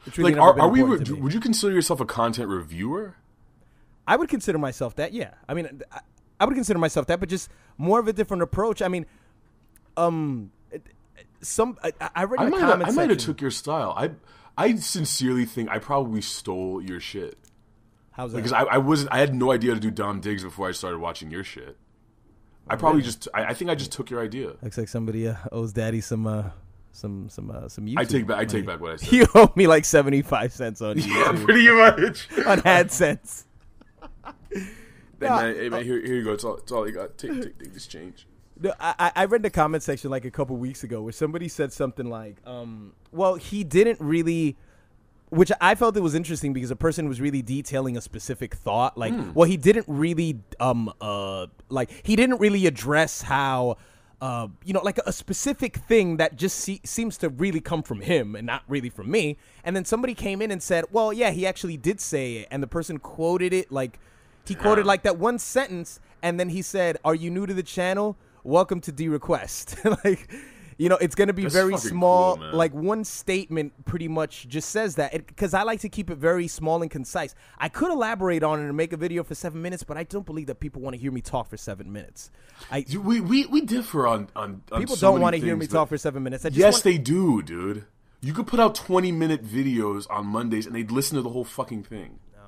It's really like, are we? Would you consider yourself a content reviewer? I would consider myself that. Yeah, I mean, I would consider myself that, but just more of a different approach. I mean, I read in the comments section. I might have took your style. I sincerely think I probably stole your shit. How's that? Because I had no idea to do Dom Diggs before I started watching your shit. I probably I think I just took your idea. Looks like somebody owes Daddy some YouTube. I take back what I said. You owe me like 75 cents on YouTube. Yeah, pretty much. On AdSense. Hey man, here you go. It's all you got. Take this change. No, I read the comment section like a couple weeks ago where somebody said something like, well, he didn't really, which I felt it was interesting because a person was really detailing a specific thought. Like, well, he didn't really, he didn't really address how, like a specific thing that just seems to really come from him and not really from me. And then somebody came in and said, well, yeah, he actually did say it. And the person quoted it like, he quoted like that one sentence. And then he said, are you new to the channel? Welcome to D-Request. Like, it's going to be very small. Cool, like one statement pretty much just says that because I like to keep it very small and concise. I could elaborate on it and make a video for 7 minutes, but I don't believe that people want to hear me talk for 7 minutes. We differ on people so don't want to hear me talk for 7 minesse. They do, dude. You could put out 20-minute videos on Mondays and they'd listen to the whole fucking thing. No,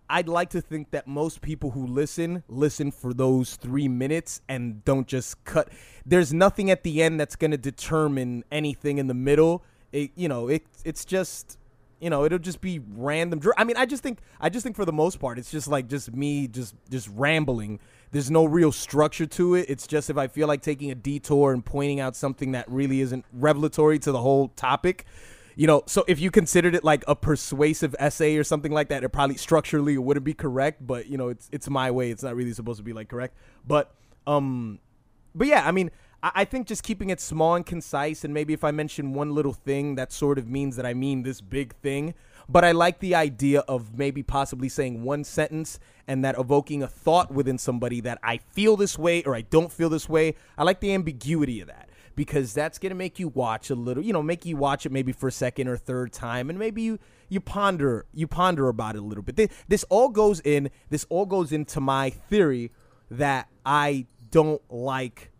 I'd like to think that most people who listen for those 3 minutes and don't just cut. There's nothing at the end that's going to determine anything in the middle. It's just, it'll just be random. I mean, I just think for the most part, it's just like just me just rambling. There's no real structure to it. It's just if I feel like taking a detour and pointing out something that really isn't revelatory to the whole topic. So if you considered it like a persuasive essay or something like that, it probably structurally it wouldn't be correct, but it's my way. It's not really supposed to be like correct. But yeah, I mean, I think just keeping it small and concise, and maybe if I mention one little thing, that sort of means that I mean this big thing. But I like the idea of maybe possibly saying one sentence and that evoking a thought within somebody that I feel this way or I don't feel this way. I like the ambiguity of that. Because that's going to make you watch a little, make you watch it maybe for a second or third time. And maybe you ponder about it a little bit. This all goes into my theory that I don't like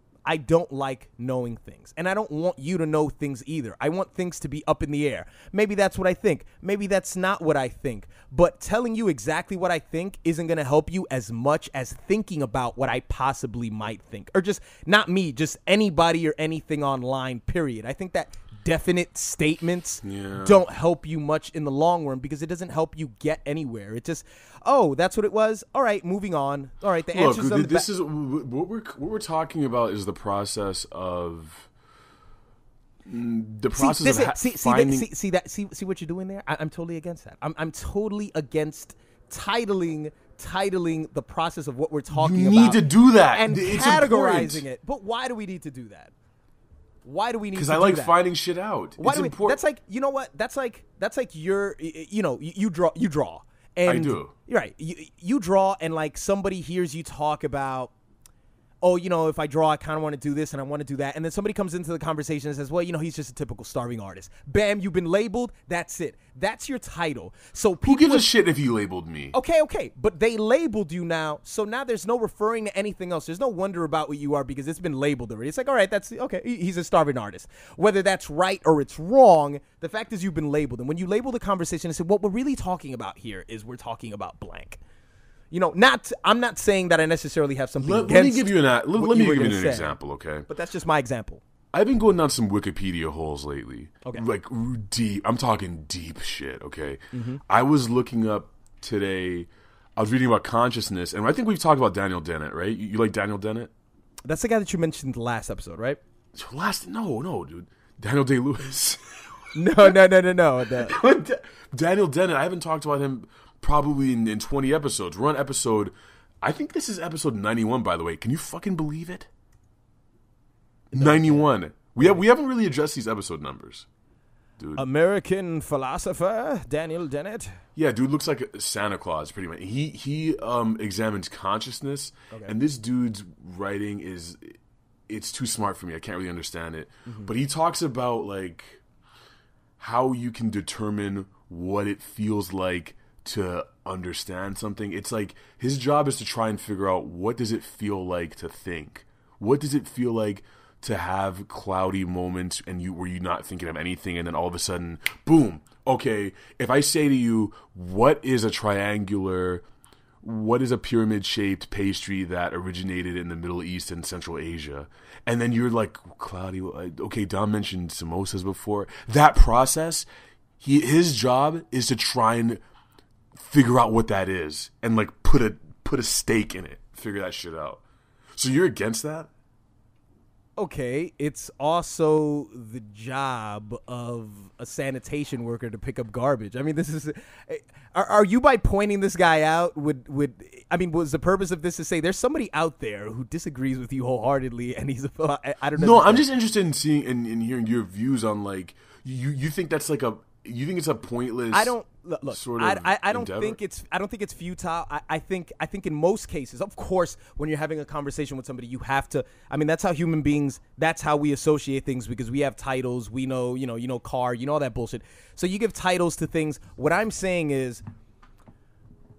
knowing things. And I don't want you to know things either. I want things to be up in the air. Maybe that's what I think. Maybe that's not what I think. But telling you exactly what I think isn't going to help you as much as thinking about what I possibly might think. Or just not me, just anybody or anything online, period. I think that definite statements don't help you much in the long run because it doesn't help you get anywhere. It just, that's what it was. All right, moving on. All right, the answer's on the this is what we're talking about is the process of finding. See what you're doing there. I'm totally against that. I'm totally against titling titling the process of what we're talking You about. need to do that. And It's categorizing important. it. But why do we need to do that? Why do we need to do Because that? I like finding shit out. Why It's do we, important. That's like, you know what? That's like you're, you draw. And I do. Right. You draw and like somebody hears you talk about, oh, if I draw, I kind of want to do this and I want to do that. And then somebody comes into the conversation and says, well, he's just a typical starving artist. Bam, you've been labeled. That's it. That's your title. So people Who gives a shit if you labeled me? Okay. But they labeled you now. So now there's no referring to anything else. There's no wonder about what you are because it's been labeled already. It's like, all right, that's okay. He's a starving artist. Whether that's right or it's wrong, the fact is you've been labeled. And when you label the conversation and say, what we're really talking about here is we're talking about blank. I'm not saying that I necessarily have something against. Let me give you an say. example, okay? But that's just my example. I've been going down some Wikipedia holes lately. Okay. Like deep. I'm talking deep shit, okay? Mm-hmm. I was looking up today, I was reading about consciousness, and I think we've talked about Daniel Dennett, right? You like Daniel Dennett? That's the guy that you mentioned in the last episode, right? No, dude. Daniel Day-Lewis. No. Daniel Dennett, I haven't talked about him probably in 20 episodes. We're on episode, I think this is episode 91, by the way. Can you fucking believe it? 91. We haven't really addressed these episode numbers, dude. American philosopher Daniel Dennett. Yeah, dude looks like Santa Claus pretty much. He examines consciousness, and this dude's writing it's too smart for me. I can't really understand it. Mm-hmm. But he talks about like how you can determine what it feels like to understand something. It's like his job is to try and figure out what does it feel like to think? What does it feel like to have cloudy moments and where you're not thinking of anything and then all of a sudden, boom. Okay, if I say to you, what is a pyramid-shaped pastry that originated in the Middle East and Central Asia? And then you're like, cloudy, okay, Dom mentioned samosas before. That process, his job is to try and figure out what that is and like put a stake in it, figure that shit out. So you're against that? Okay, it's also the job of a sanitation worker to pick up garbage. I mean, this is. Are you by pointing this guy out? Was the purpose of this to say there's somebody out there who disagrees with you wholeheartedly, and he's I don't know. No, I'm just interested in seeing and hearing your views on like you think that's like you think it's a pointless. I don't look. Sort of I don't endeavor? think it's futile. I think in most cases, of course, when you're having a conversation with somebody, you have to. I mean, that's how human beings. That's how we associate things because we have titles. We know, car, all that bullshit. So you give titles to things. What I'm saying is,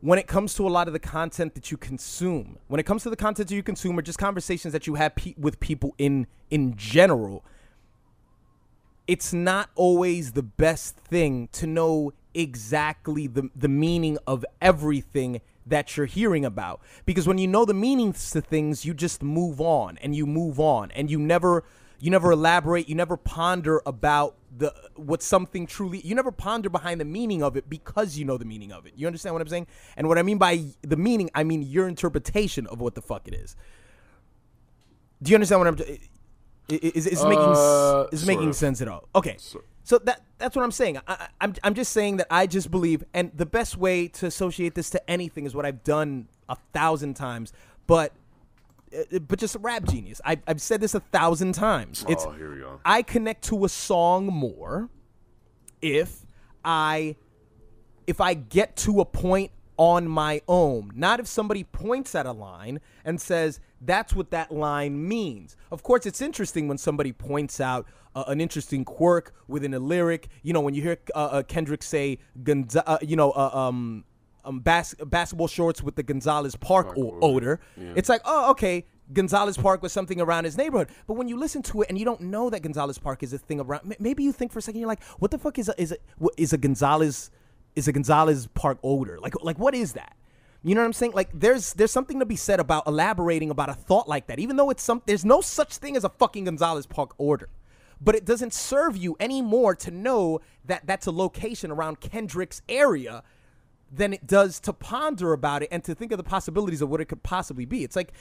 when it comes to a lot of the content that you consume, or just conversations that you have with people in general. It's not always the best thing to know exactly the meaning of everything that you're hearing about. Because when you know the meanings to things, you just move on and you never elaborate, you never ponder about what something truly, you never ponder behind the meaning of it because you know the meaning of it. You understand what I'm saying? And what I mean by the meaning, I mean your interpretation of what the fuck it is. Do you understand what I'm Is making sense at all? Okay, so that's what I'm saying. I'm just saying that I just believe, and the best way to associate this to anything is what I've done 1,000 times, but just a rap genius. I've said this 1,000 times. Here we go. I connect to a song more if I get to a point on my own, not if somebody points at a line and says that's what that line means. Of course, it's interesting when somebody points out an interesting quirk within a lyric. When you hear Kendrick say, basketball shorts with the Gonzalez Park odor. Yeah. It's like, oh, okay, Gonzalez Park was something around his neighborhood. But when you listen to it and you don't know that Gonzalez Park is a thing around, maybe you think for a second, you're like, what the fuck is a Gonzalez Park odor? Like what is that? You know what I'm saying? Like there's something to be said about elaborating about a thought like that, even though there's no such thing as a fucking Gonzalez Park odor. But it doesn't serve you anymore to know that that's a location around Kendrick's area than it does to ponder about it and to think of the possibilities of what it could possibly be. It's like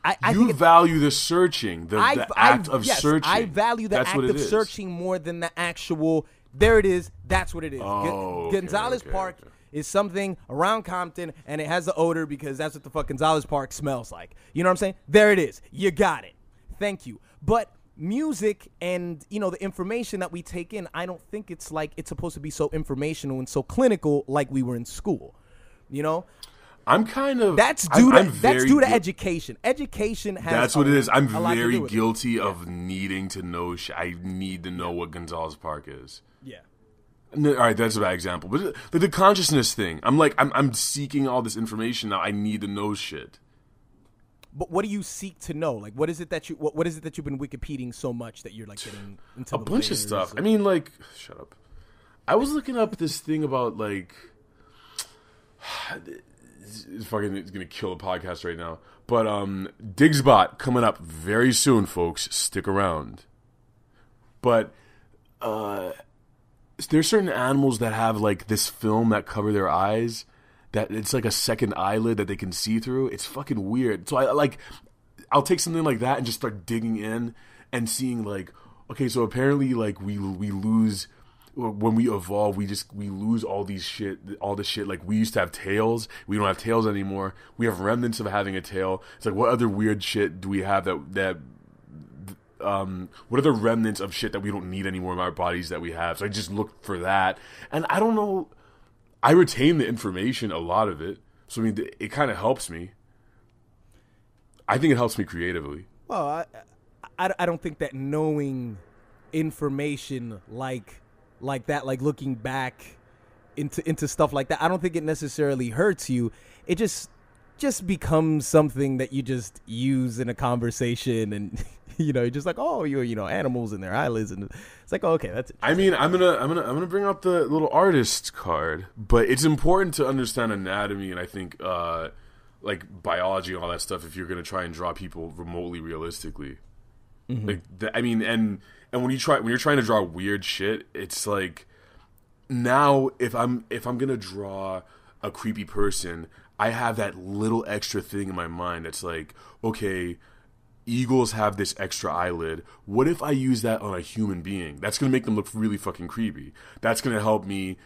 I you value the searching, the act of searching. I value the act of searching more than the actual. There it is. That's what it is. Oh, Gonzalez Park is something around Compton, and it has the odor because that's what the fuck Gonzalez Park smells like. You know what I'm saying? There it is. You got it. Thank you. But music and, you know, the information that we take in, I don't think it's like it's supposed to be so informational and so clinical like we were in school. You know? I'm kind of that's due to education. Education has that's what it is. I'm a lot to very do with guilty of needing to know. I need to know what Gonzalez Park is. Yeah. All right, that's a bad example, but the consciousness thing. I'm seeking all this information now. I need to know shit. But what do you seek to know? Like, what is it that what is it that you've been Wikipediaing so much that you're like getting into a bunch of stuff? I mean, like, shut up. I was looking up this thing about like. It's gonna kill the podcast right now. But Digsbot coming up very soon, folks. Stick around. But there's certain animals that have like this film that cover their eyes, that it's like a second eyelid that they can see through. It's fucking weird. So I'll take something like that and just start digging in and seeing like, okay, so apparently like we lose. When we evolve, we lose all the shit. Like, we used to have tails. We don't have tails anymore. We have remnants of having a tail. It's like, what other weird shit do we have what are the remnants of shit that we don't need anymore in our bodies that we have? So I just looked for that. And I don't know, I retain the information, a lot of it. So, I mean, it kind of helps me. I think it helps me creatively. Well, I don't think that knowing information like that, like looking back into stuff like that, I don't think it necessarily hurts you. It just becomes something that you just use in a conversation, and you know, you're just like, oh, you know, animals and their eyelids, and it's like, oh, okay, that's it. I mean, I'm gonna bring out the little artist card, but it's important to understand anatomy, and I think like biology and all that stuff if you're gonna try and draw people remotely realistically. Mm-hmm. Like, I mean, and when you're trying to draw weird shit, it's like, now if I'm gonna draw a creepy person, I have that little extra thing in my mind that's like, okay, eagles have this extra eyelid. What if I use that on a human being? That's gonna make them look really fucking creepy. That's gonna help me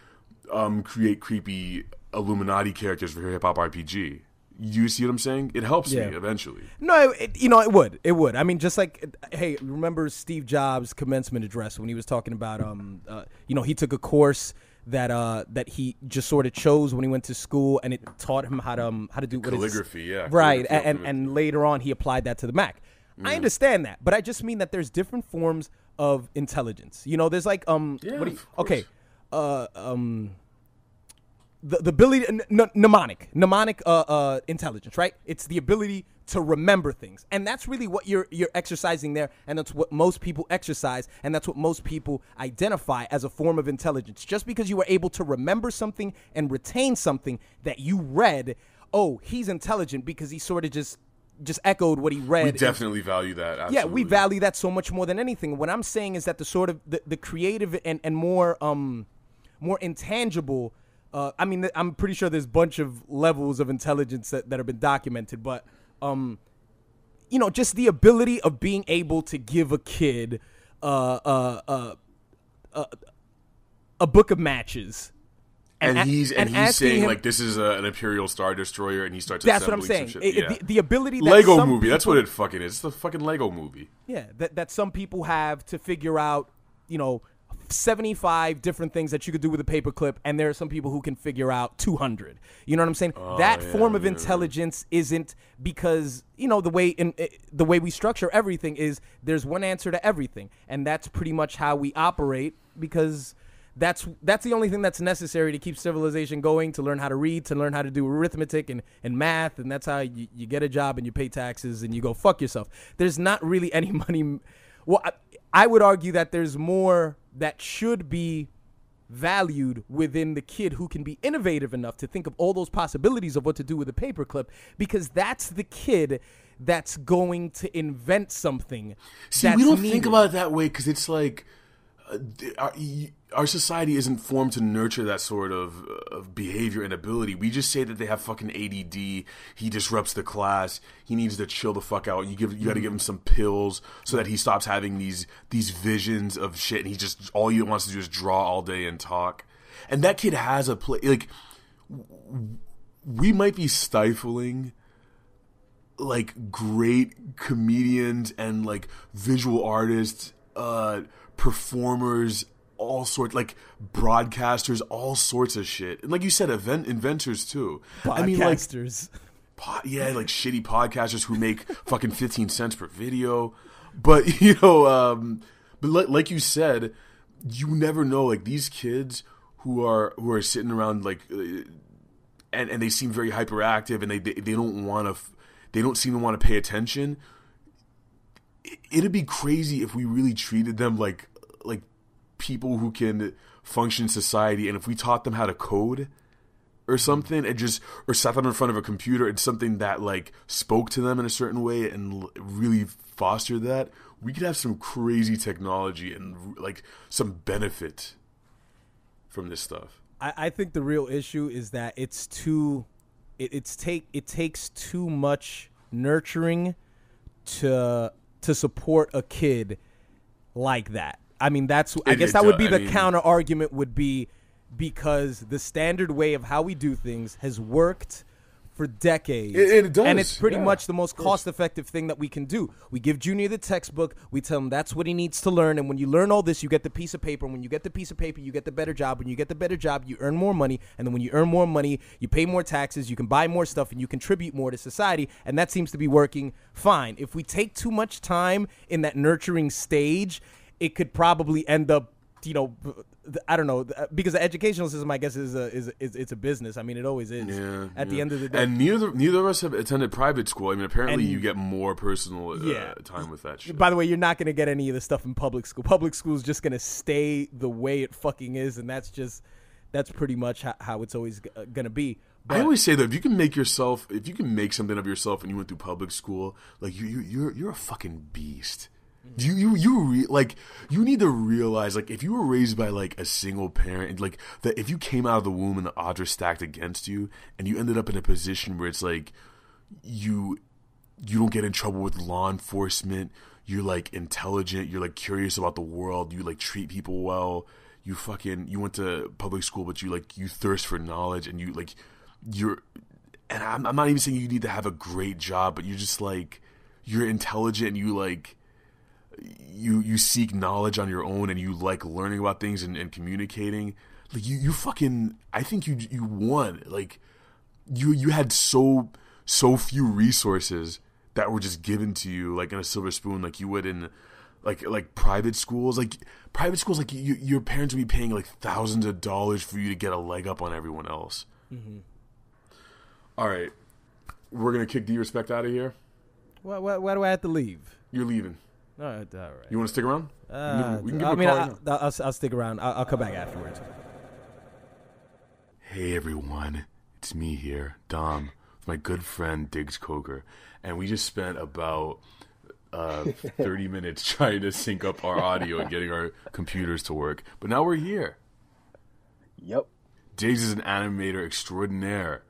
create creepy Illuminati characters for HipHop RPG. You see what I'm saying? It helps me eventually. No, it would. It would. I mean, just like, hey, remember Steve Jobs' commencement address when he was talking about, you know, he took a course that he just sort of chose when he went to school, and it taught him how to do calligraphy. Yeah, right. And later on, he applied that to the Mac. I understand that, but I just mean that there's different forms of intelligence. You know, there's like The ability, mnemonic intelligence, right? It's the ability to remember things, and that's really what you're exercising there, and that's what most people exercise, and that's what most people identify as a form of intelligence. Just because you were able to remember something and retain something that you read, oh, he's intelligent because he sort of just echoed what he read. We definitely value that. Absolutely. Yeah, we value that so much more than anything. What I'm saying is that the sort of the creative and more intangible. I mean, I'm pretty sure there's a bunch of levels of intelligence that have been documented, but, you know, just the ability of being able to give a kid a book of matches. And he's saying, like, this is an Imperial Star Destroyer, and he starts that's what I'm assembling saying. some shit. The ability that Lego some movie, people, that's what it fucking is. It's the fucking Lego movie. Yeah, that some people have to figure out, you know, 75 different things that you could do with a paperclip, and there are some people who can figure out 200. You know what I'm saying? That form of intelligence isn't, because, you know, the way we structure everything is there's one answer to everything, and that's pretty much how we operate, because that's the only thing that's necessary to keep civilization going, to learn how to read, to learn how to do arithmetic and math, and that's how you get a job and you pay taxes and you go fuck yourself. There's not really any money. Well, I would argue that there's more that should be valued within the kid who can be innovative enough to think of all those possibilities of what to do with a paperclip, because that's the kid that's going to invent something. See, we don't think about it that way, because it's like our society isn't formed to nurture that sort of behavior and ability. We just say that they have fucking ADD. He disrupts the class. He needs to chill the fuck out. You got to give him some pills so that he stops having these visions of shit. And he just, all he wants to do is draw all day and talk. And that kid has a play. Like, we might be stifling like great comedians and like visual artists, performers, all sorts, like broadcasters, all sorts of shit. And like you said, inventors too. Podcasters. Like shitty podcasters who make fucking 15 cents per video. But you know, like you said, you never know. Like these kids who are sitting around like, and they seem very hyperactive, and they don't want to. They don't seem to want to pay attention. It'd be crazy if we really treated them like people who can function in society, and if we taught them how to code or something, or sat them in front of a computer and something that like spoke to them in a certain way and really fostered that, we could have some crazy technology and like some benefit from this stuff. I think the real issue is that it's too. It takes too much nurturing to support a kid like that. I mean, I guess that would be the counter argument would be because the standard way of how we do things has worked for decades. It does. And it's pretty much the most cost-effective thing that we can do. We give Junior the textbook. We tell him that's what he needs to learn. And when you learn all this, you get the piece of paper. And when you get the piece of paper, you get the better job. When you get the better job, you earn more money. And then when you earn more money, you pay more taxes. You can buy more stuff, and you contribute more to society. And that seems to be working fine. If we take too much time in that nurturing stage, it could probably end up, you know, I don't know, because the educational system, I guess, is a business. I mean, it always is. Yeah, at the end of the day, and neither of us have attended private school. I mean, apparently you get more personal time with that shit. By the way, you're not going to get any of the stuff in public school. Public school is just going to stay the way it fucking is, and that's pretty much how it's always going to be. But I always say that if you can make something of yourself, and you went through public school, like you're a fucking beast. You need to realize, like, if you were raised by like a single parent, like that if you came out of the womb and the odds were stacked against you, and you ended up in a position where it's like you don't get in trouble with law enforcement, you're like intelligent, you're like curious about the world, you like treat people well, you went to public school, but you thirst for knowledge, and and I'm not even saying you need to have a great job, but you're just like, you're intelligent, and you seek knowledge on your own, and you like learning about things and communicating. Like I think you won. Like you had so few resources that were just given to you like in a silver spoon, like you would in like private schools. Like your parents would be paying like thousands of dollars for you to get a leg up on everyone else. Mm-hmm. All right, we're gonna kick D-Respect out of here. Why do I have to leave? You're leaving. All right. You want to stick around? We can give I'll stick around. I'll come back afterwards. Hey everyone, it's me here, Dom, with my good friend Diggs Coker, and we just spent about 30 minutes trying to sync up our audio and getting our computers to work. But now we're here. Yep. Diggs is an animator extraordinaire.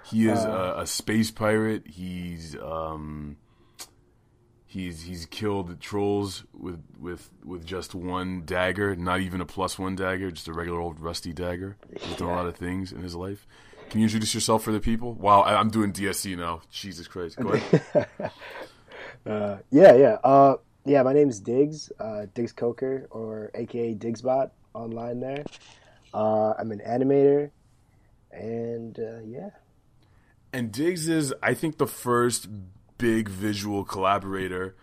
He is a space pirate. He's killed trolls with just one dagger, not even a +1 dagger, just a regular old rusty dagger. He's done a lot of things in his life. Can you introduce yourself for the people? Wow, I'm doing DSC now. Jesus Christ. Go ahead. Yeah, my name's Diggs, Diggs Coker, or AKA Diggsbot online there. I'm an animator, and yeah. And Diggs is, I think, the first big visual collaborator,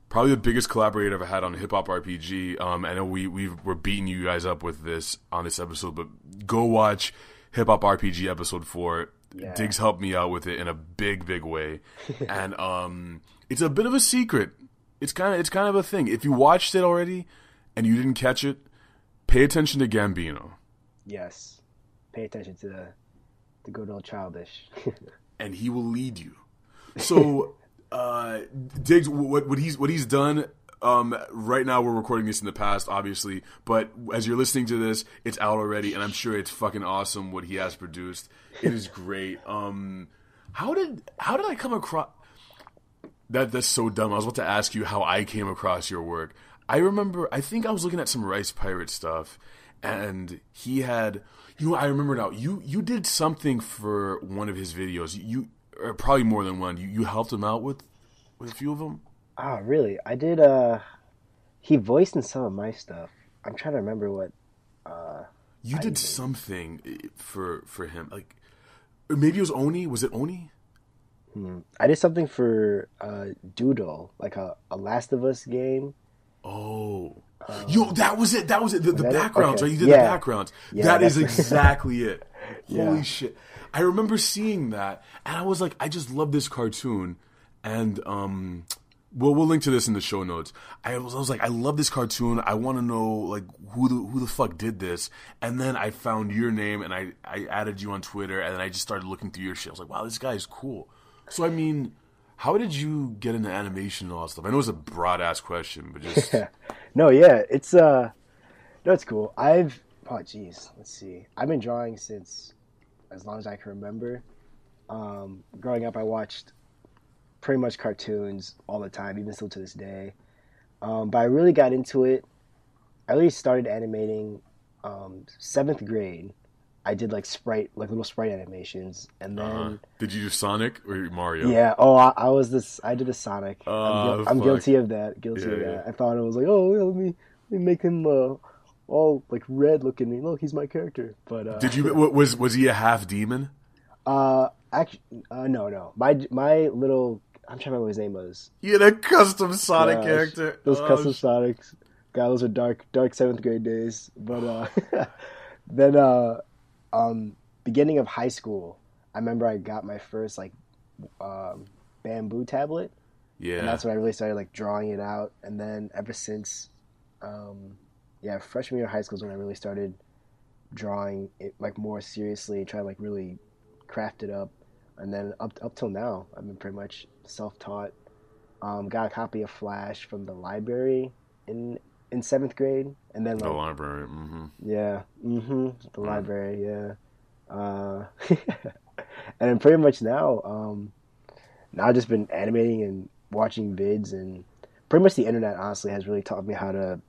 probably the biggest collaborator I've ever had on HipHop RPG. I know we're beating you guys up with this on this episode, but go watch HipHop RPG episode 4. Yeah. Diggs helped me out with it in a big way, and it's a bit of a secret. It's kind of a thing. If you watched it already and you didn't catch it, pay attention to Gambino. Yes, pay attention to the good old Childish, and he will lead you. So. Diggs, what he's done right now, we're recording this in the past, obviously, but as you're listening to this, it's out already, and I'm sure it's fucking awesome what he has produced. It is great. How did I come across that's so dumb. I was about to ask you how I came across your work. I think I was looking at some Rice Pirate stuff, and he had, I remember now. You did something for one of his videos. You or probably more than one. You helped him out with a few of them. Oh, really? I did. He voiced in some of my stuff. I'm trying to remember what. You did something for him, like maybe it was Oni. Was it Oni? I did something for DuBL, like a Last of Us game. Oh, that was it. That was it. The backgrounds, okay. right? You did the backgrounds. Yeah, that is that's- exactly it. Yeah. Holy shit! I remember seeing that, and I was like, I just love this cartoon, and we'll link to this in the show notes. I was like, I love this cartoon. I want to know like who the fuck did this, and then I found your name, and I added you on Twitter, and then I just started looking through your shit. I was like, wow, this guy is cool. So I mean, how did you get into animation and all that stuff? I know it's a broad ass question, but just No, yeah, it's it's cool. Let's see. I've been drawing since as long as I can remember. Growing up, I watched pretty much cartoons all the time, even still to this day. But I really got into it. I really started animating 7th grade. I did like little sprite animations, and then did you do Sonic or Mario? yeah. Oh, I did a Sonic. I'm guilty of that. Yeah. I thought it was like, oh, yeah, let me make him all like red looking. Look, he's my character. But Did you was he a half demon? Actually, no. My little, I'm trying to remember what his name was. You had a custom Sonic Gosh, character. Those custom Sonics. God, those were dark 7th grade days. But then beginning of high school, I remember I got my first like bamboo tablet. Yeah. And that's when I really started like drawing it out. And then ever since, freshman year of high school is when I really started drawing it like more seriously, trying to like really craft it up. And then up till now, I've been pretty much self-taught. Got a copy of Flash from the library in 7th grade, and then The like library. Mm-hmm. the library, yeah. And then pretty much now I've just been animating and watching vids, and pretty much the internet honestly has really taught me how to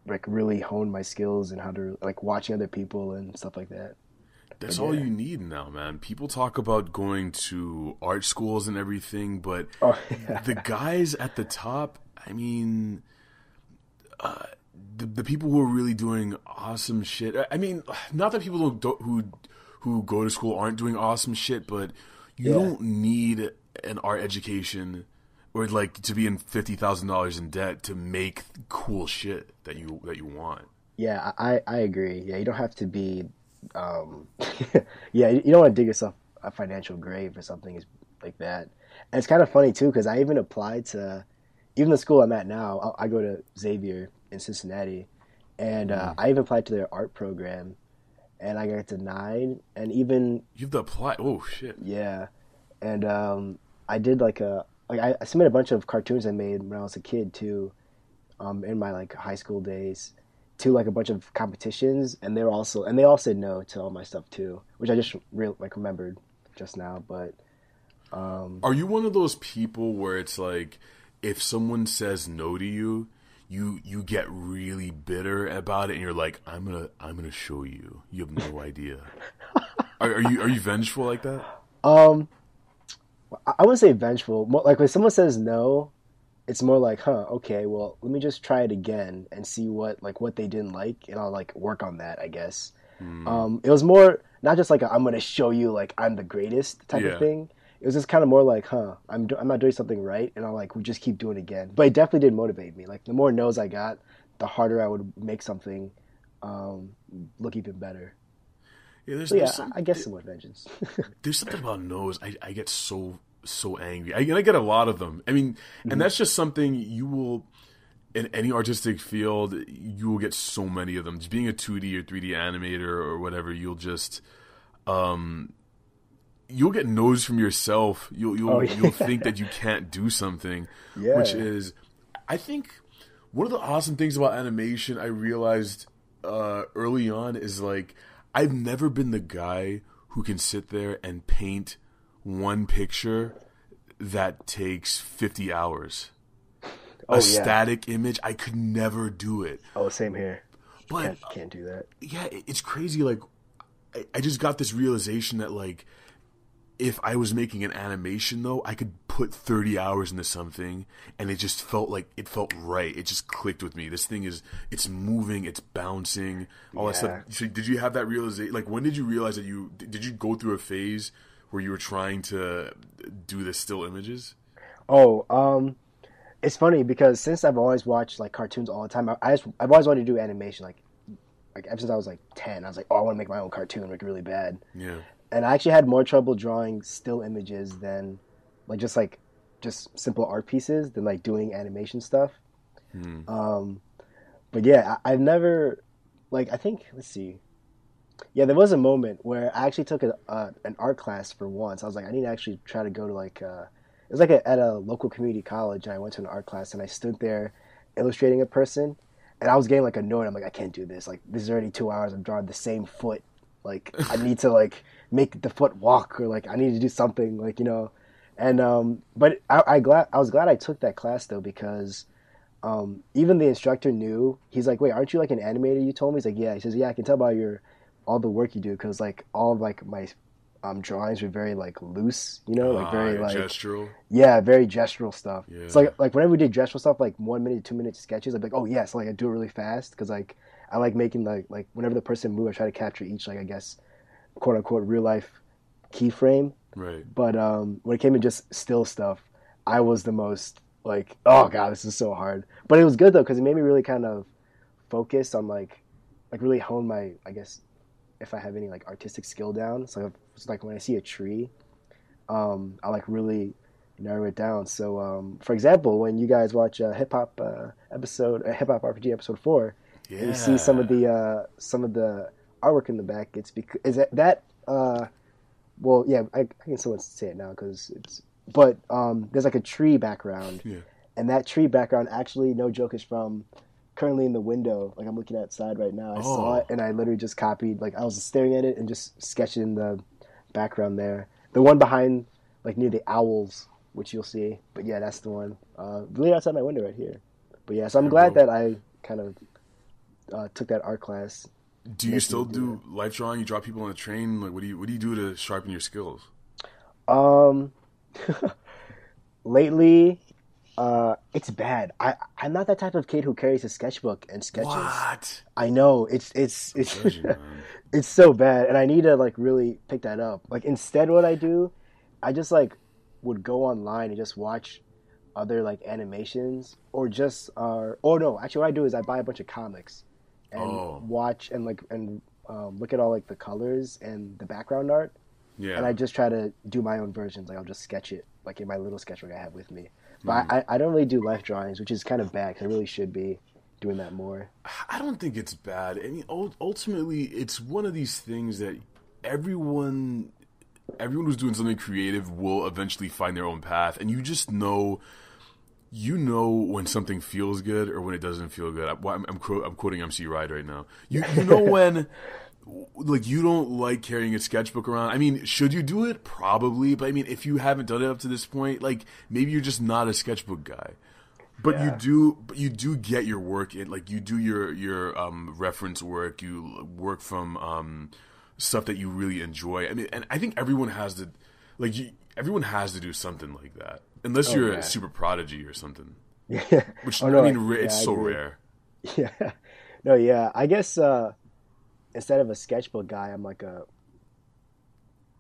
like really hone my skills and how to like watching other people and stuff like that. That's all you need now, man. People talk about going to art schools and everything, but the guys at the top, I mean, the people who are really doing awesome shit. I mean, not that people who go to school aren't doing awesome shit, but you don't need an art education or like to be in $50,000 in debt to make cool shit that you want. Yeah, I agree. Yeah, you don't have to be. You don't want to dig yourself a financial grave or something like that. And it's kind of funny too because I even applied to the school I'm at now. I go to Xavier in Cincinnati, and I even applied to their art program, and I got denied. And even you have to apply. Oh shit. Yeah, and I did I submitted a bunch of cartoons I made when I was a kid too, in my like high school days, to like a bunch of competitions, and they all said no to all my stuff too, which I just remembered just now. But are you one of those people where it's like if someone says no to you, you get really bitter about it, and you're like, I'm gonna show you. You have no idea. Are you vengeful like that? I wouldn't say vengeful. Like when someone says no, it's more like, okay, well, let me just try it again and see what they didn't like, and I'll like work on that, I guess. It was more not just like I'm gonna show you like I'm the greatest type of thing. It was just kind of more like, I'm not doing something right, and I'll like we just keep doing it again. But it definitely did motivate me. Like the more no's I got, the harder I would make something look even better. Yeah, I guess somewhat vengeance. There's something about no's. I get so angry. I get a lot of them. I mean, and that's just something you will, in any artistic field, you will get so many of them. Just being a 2D or 3D animator or whatever, you'll just, you'll get no's from yourself. You'll think that you can't do something, which is, I think, one of the awesome things about animation I realized early on is like, I've never been the guy who can sit there and paint one picture that takes 50 hours. A static image, I could never do it. Oh, same here. But can't do that. Yeah, it's crazy. Like, I just got this realization that, like, if I was making an animation, though, I could put 30 hours into something, and it just felt right. It just clicked with me. This thing it's moving, it's bouncing, all that stuff. So did you have that realization? Like, when did you realize that did you go through a phase where you were trying to do the still images? It's funny because since I've always watched like cartoons all the time, I've always wanted to do animation. Like ever since I was like 10, I was like, oh, I want to make my own cartoon, like really bad. Yeah. And I actually had more trouble drawing still images than just simple art pieces than like doing animation stuff. But yeah, I've never I think, let's see. Yeah, there was a moment where I actually took an art class for once. I was like, I need to actually try to go to it was at a local community college, and I went to an art class, and I stood there illustrating a person, and I was getting annoyed. I'm like, I can't do this. Like, this is already 2 hours. I'm drawing the same foot. Like, I need to make the foot walk, or I need to do something, And but I was glad I took that class though, because even the instructor knew. He's like, wait, aren't you an animator? You told me. He's like, yeah. He says, yeah, I can tell by all the work you do, because all of my drawings were very loose, very gestural. Yeah, very gestural stuff. Yeah. It's like whenever we did gestural stuff, 1 minute, 2 minute sketches, I'd be like, oh yes, I do it really fast, because I like making whenever the person moves, I try to capture each I guess quote unquote real life keyframe. Right. But when it came to just still stuff, I was the most oh god, this is so hard. But it was good though, because it made me really kind of focus on really hone my, I guess, if I have any artistic skill down. So it's when I see a tree, I really narrow it down. So for example, when you guys watch a hip hop episode, a hip hop RPG episode 4, and you see some of the artwork in the back, it's because well, yeah, I can still say it now because it's. But there's a tree background, and that tree background actually, no joke, is from currently in the window. I'm looking outside right now. I saw it, and I literally just copied. I was staring at it and just sketched in the background there. The one behind, near the owls, which you'll see. But yeah, that's the one. Really outside my window right here. But yeah, so I'm glad that I kind of took that art class. Do you still do life drawing? You draw people on the train? What do you do to sharpen your skills? Lately, it's bad. I'm not that type of kid who carries a sketchbook and sketches. What? I know it's it's so bad, and I need to really pick that up. Instead, what I do, I just would go online and just watch other animations, or just or no, actually what I do is I buy a bunch of comics and watch and look at all the colors and the background art. Yeah. And I just try to do my own versions. I'll just sketch it in my little sketchbook I have with me. But I don't really do life drawings, which is kind of bad, because I really should be doing that more. I don't think it's bad. I mean, ultimately, it's one of these things that everyone who's doing something creative will eventually find their own path, and you just know. You know when something feels good or when it doesn't feel good. I'm quoting MC Ride right now. You know when you don't like carrying a sketchbook around. I mean, should you do it? Probably. But I mean, if you haven't done it up to this point, maybe you're just not a sketchbook guy. But you do get your work in. You do your reference work. You work from stuff that you really enjoy. I mean, and I think everyone has to everyone has to do something like that. Unless you're a super prodigy or something. Yeah. Which, it's so rare. Yeah. No, yeah. I guess instead of a sketchbook guy, I'm a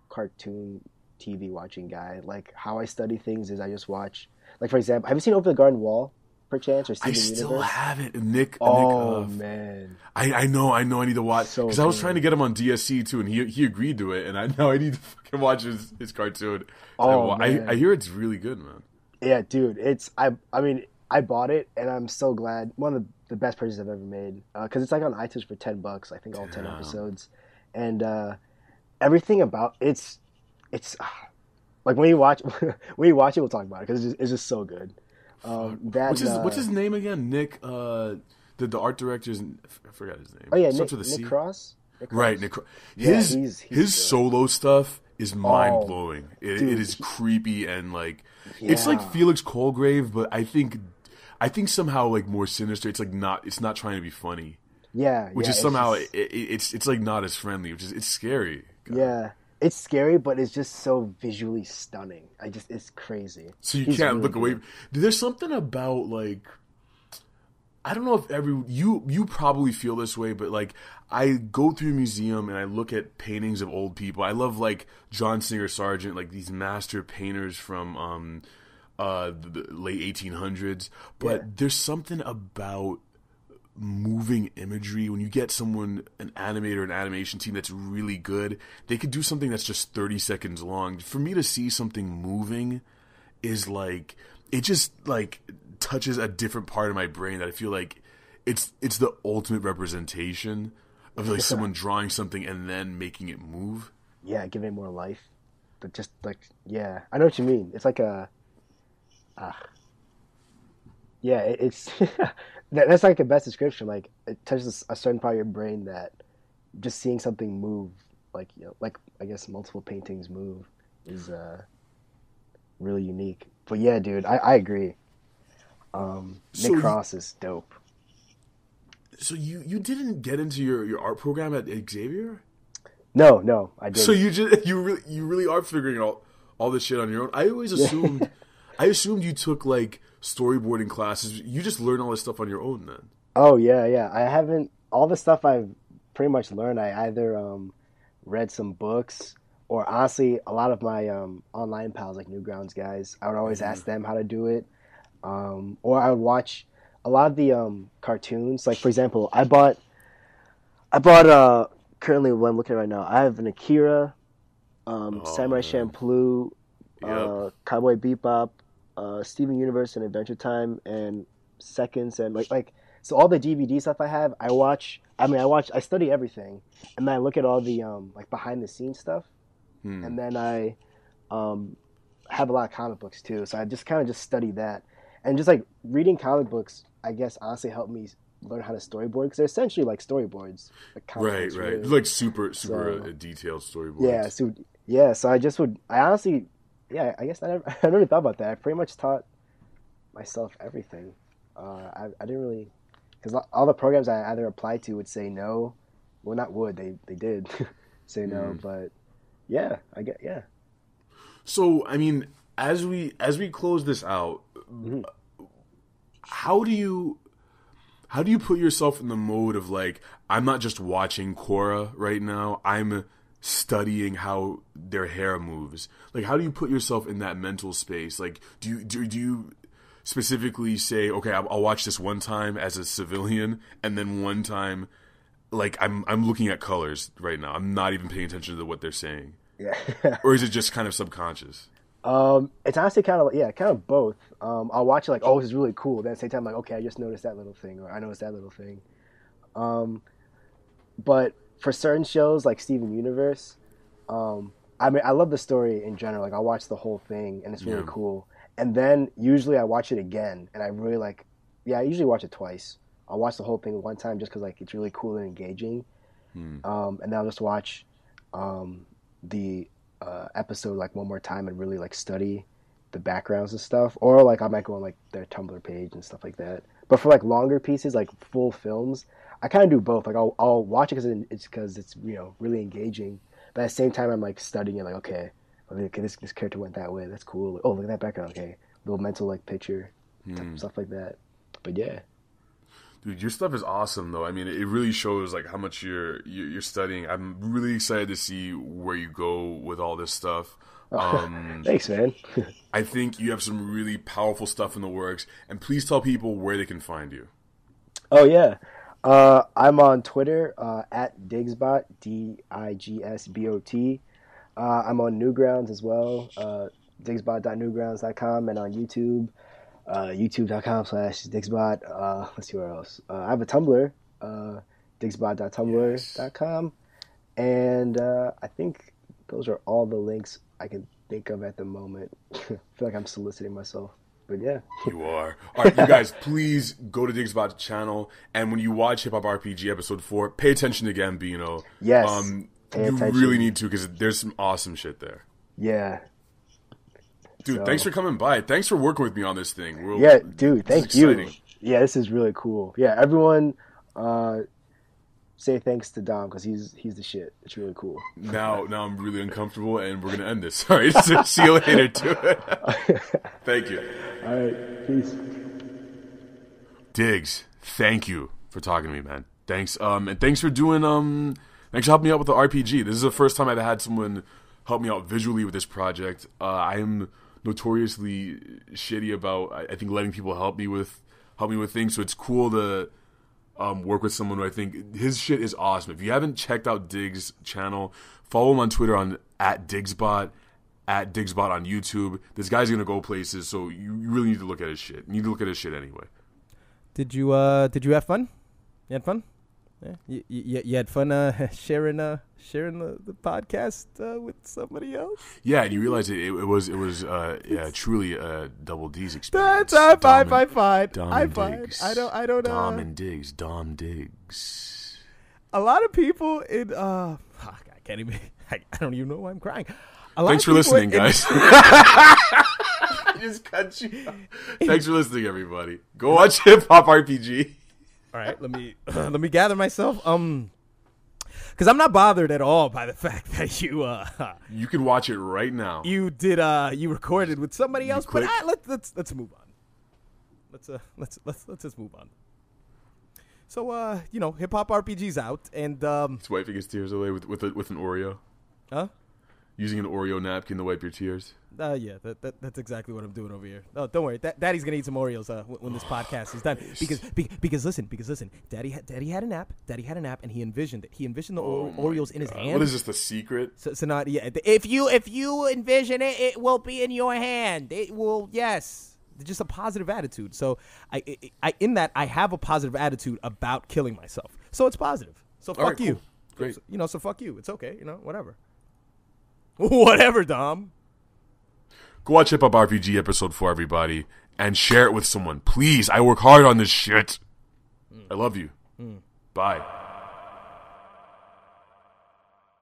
cartoon TV watching guy. How I study things is I just watch. For example, have you seen Over the Garden Wall, perchance, or Steven Universe? I still haven't. Nick. Man. I know. I need to watch, because I was trying to get him on DSC too, and he agreed to it, and I need to fucking watch his cartoon. Man. I hear it's really good, man. Yeah, dude. I mean, I bought it, and I'm so glad. One of the best purchases I've ever made, because it's on iTunes for $10. I think all 10 episodes, and everything about it's when you watch it, we'll talk about it, because it's just so good. What's his name again? Nick. The art director's, I forgot his name. Oh yeah, Nick Cross. Right, Nick. His solo stuff is mind blowing. It is creepy and it's like Felix Colgrave, but I think somehow more sinister. It's not trying to be funny. which is it's somehow just- it's like not as friendly, which is it's scary. God. yeah. It's scary, but it's just so visually stunning. It's crazy. So you He's can't really look away. good. There's something about like I don't know if you probably feel this way, but like I go through a museum and I look at paintings of old people. I love like John Singer Sargent, like these master painters from the late 1800s. But there's something about moving imagery when you get someone, an animator, an animation team that's really good. They could do something that's just 30 seconds long. For me to see something moving is like it just like touches a different part of my brain that I feel like it's the ultimate representation of like someone drawing something and then making it move. Yeah, giving it more life. But just like, yeah, I know what you mean. It's like it's that's like the best description. Like it touches a certain part of your brain that just seeing something move, like like I guess multiple paintings move, is really unique. But yeah, dude, I agree. Nick Cross is dope. So you didn't get into your art program at Xavier? No, I didn't. So you really are figuring out all this shit on your own. I always assumed I assumed you took like storyboarding classes. You just learn all this stuff on your own then. Oh yeah. I haven't. All the stuff I've pretty much learned. I either read some books, or honestly, a lot of my online pals, like Newgrounds guys, I would always ask them how to do it, or I would watch a lot of the cartoons. Like for example, I bought currently what I'm looking at right now. I have an Akira, Samurai Champloo, Cowboy Bebop, Steven Universe and Adventure Time, and Seconds, and like so all the DVD stuff I have, I watch. I study everything, and then I look at all the like behind the scenes stuff, and then I have a lot of comic books too. So I just kind of just study that, and just like reading comic books, I guess honestly helped me learn how to storyboard, because they're essentially like storyboords. Like comic books, Right. really. Like super detailed storyboards. So I honestly, I guess I never thought about that. I pretty much taught myself everything. I didn't really, because all the programs I either applied to would say no. Well, not would, they did say no, but yeah, I get, yeah. So I mean, as we close this out, how do you put yourself in the mode of like, I'm not just watching Korra right now, I'm studying how their hair moves? Like, how do you put yourself in that mental space? Like, do you specifically say, okay, I'll watch this one time as a civilian, and then one time, like, I'm looking at colors right now, I'm not even paying attention to what they're saying? Yeah. Or is it just kind of subconscious? It's honestly kind of both. I'll watch it like, oh, this is really cool. Then at the same time, like, okay, I just noticed that little thing, or I noticed that little thing. But for certain shows like Steven Universe, I love the story in general. Like, I'll watch the whole thing, and it's really cool. And then usually I watch it again, and I really like. Yeah, I usually watch it twice. I'll watch the whole thing one time just because like it's really cool and engaging. And then I'll just watch the episode like one more time and really like study the backgrounds and stuff, or like I might go on like their Tumblr page and stuff like that. But for like longer pieces, like full films, I kind of do both. Like I'll watch it because it's really engaging, but at the same time I'm like studying it. Like, okay, this character went that way. That's cool. Oh, look at that background. Okay, little mental like picture, stuff like that. But yeah. Dude, your stuff is awesome, though. I mean, it really shows like how much you're studying. I'm really excited to see where you go with all this stuff. Thanks, man. I think you have some really powerful stuff in the works. And please tell people where they can find you. Oh yeah, I'm on Twitter at Digsbot, DIGSBOT. I'm on Newgrounds as well, digsbot.newgrounds.com, and on YouTube. YouTube.com/Digsbot. Let's see where else. I have a Tumblr, digsbot.tumblr.com, and I think those are all the links I can think of at the moment. I feel like I'm soliciting myself, but yeah. You are. All right, you guys, please go to Digsbot's channel, and when you watch Hip Hop RPG Episode 4, pay attention to Gambino. Yes. You really need to, because there's some awesome shit there. Yeah. Dude, thanks for coming by. Thanks for working with me on this thing. Dude, thank you. Yeah, this is really cool. Yeah, everyone, say thanks to Dom because he's the shit. It's really cool. Now I'm really uncomfortable, and we're gonna end this. All right, so see you later. Too. Thank you. All right, peace. Diggs, thank you for talking to me, man. Thanks, and thanks for doing thanks for helping me out with the RPG. This is the first time I've had someone help me out visually with this project. I am notoriously shitty about I think letting people help me with things, so it's cool to work with someone who I think his shit is awesome. If you haven't checked out Diggs' channel, follow him on Twitter on @DiggsBot, @DiggsBot on YouTube. This guy's gonna go places, so you really need to look at his shit. You need to look at his shit anyway. Did you have fun? You had fun? Yeah. You had fun sharing the podcast with somebody else? Yeah, and you realize it was truly a Double D's experience. That's high five. Dom High and five. Diggs. I don't Dom and Diggs. Dom Diggs. A lot of people in I can't even I don't even know why I'm crying. Thanks for listening, guys. I just cut you off. Thanks for listening, everybody. Go watch Hip Hop RPG. All right, let me gather myself. Because I'm not bothered at all by the fact that you can watch it right now. You did you recorded with somebody else, click. but let's move on. Let's just move on. So Hip Hop RPG's out, and he's wiping his tears away with an Oreo. Huh? Using an Oreo napkin to wipe your tears. Yeah, that's exactly what I'm doing over here. Oh, don't worry, Daddy's gonna eat some Oreos when this podcast is done. Because listen, Daddy had a nap. Daddy had a nap, and he envisioned it. He envisioned the Oreos in his hand. What is this? The secret? So not if you envision it, it will be in your hand. It will, yes. Just a positive attitude. So I I have a positive attitude about killing myself. So it's positive. So fuck you. Cool. Great. So fuck you. It's okay. Whatever. Whatever, Dom. Go watch Hip Hop RPG episode 4, everybody, and share it with someone. Please, I work hard on this shit. I love you. Bye.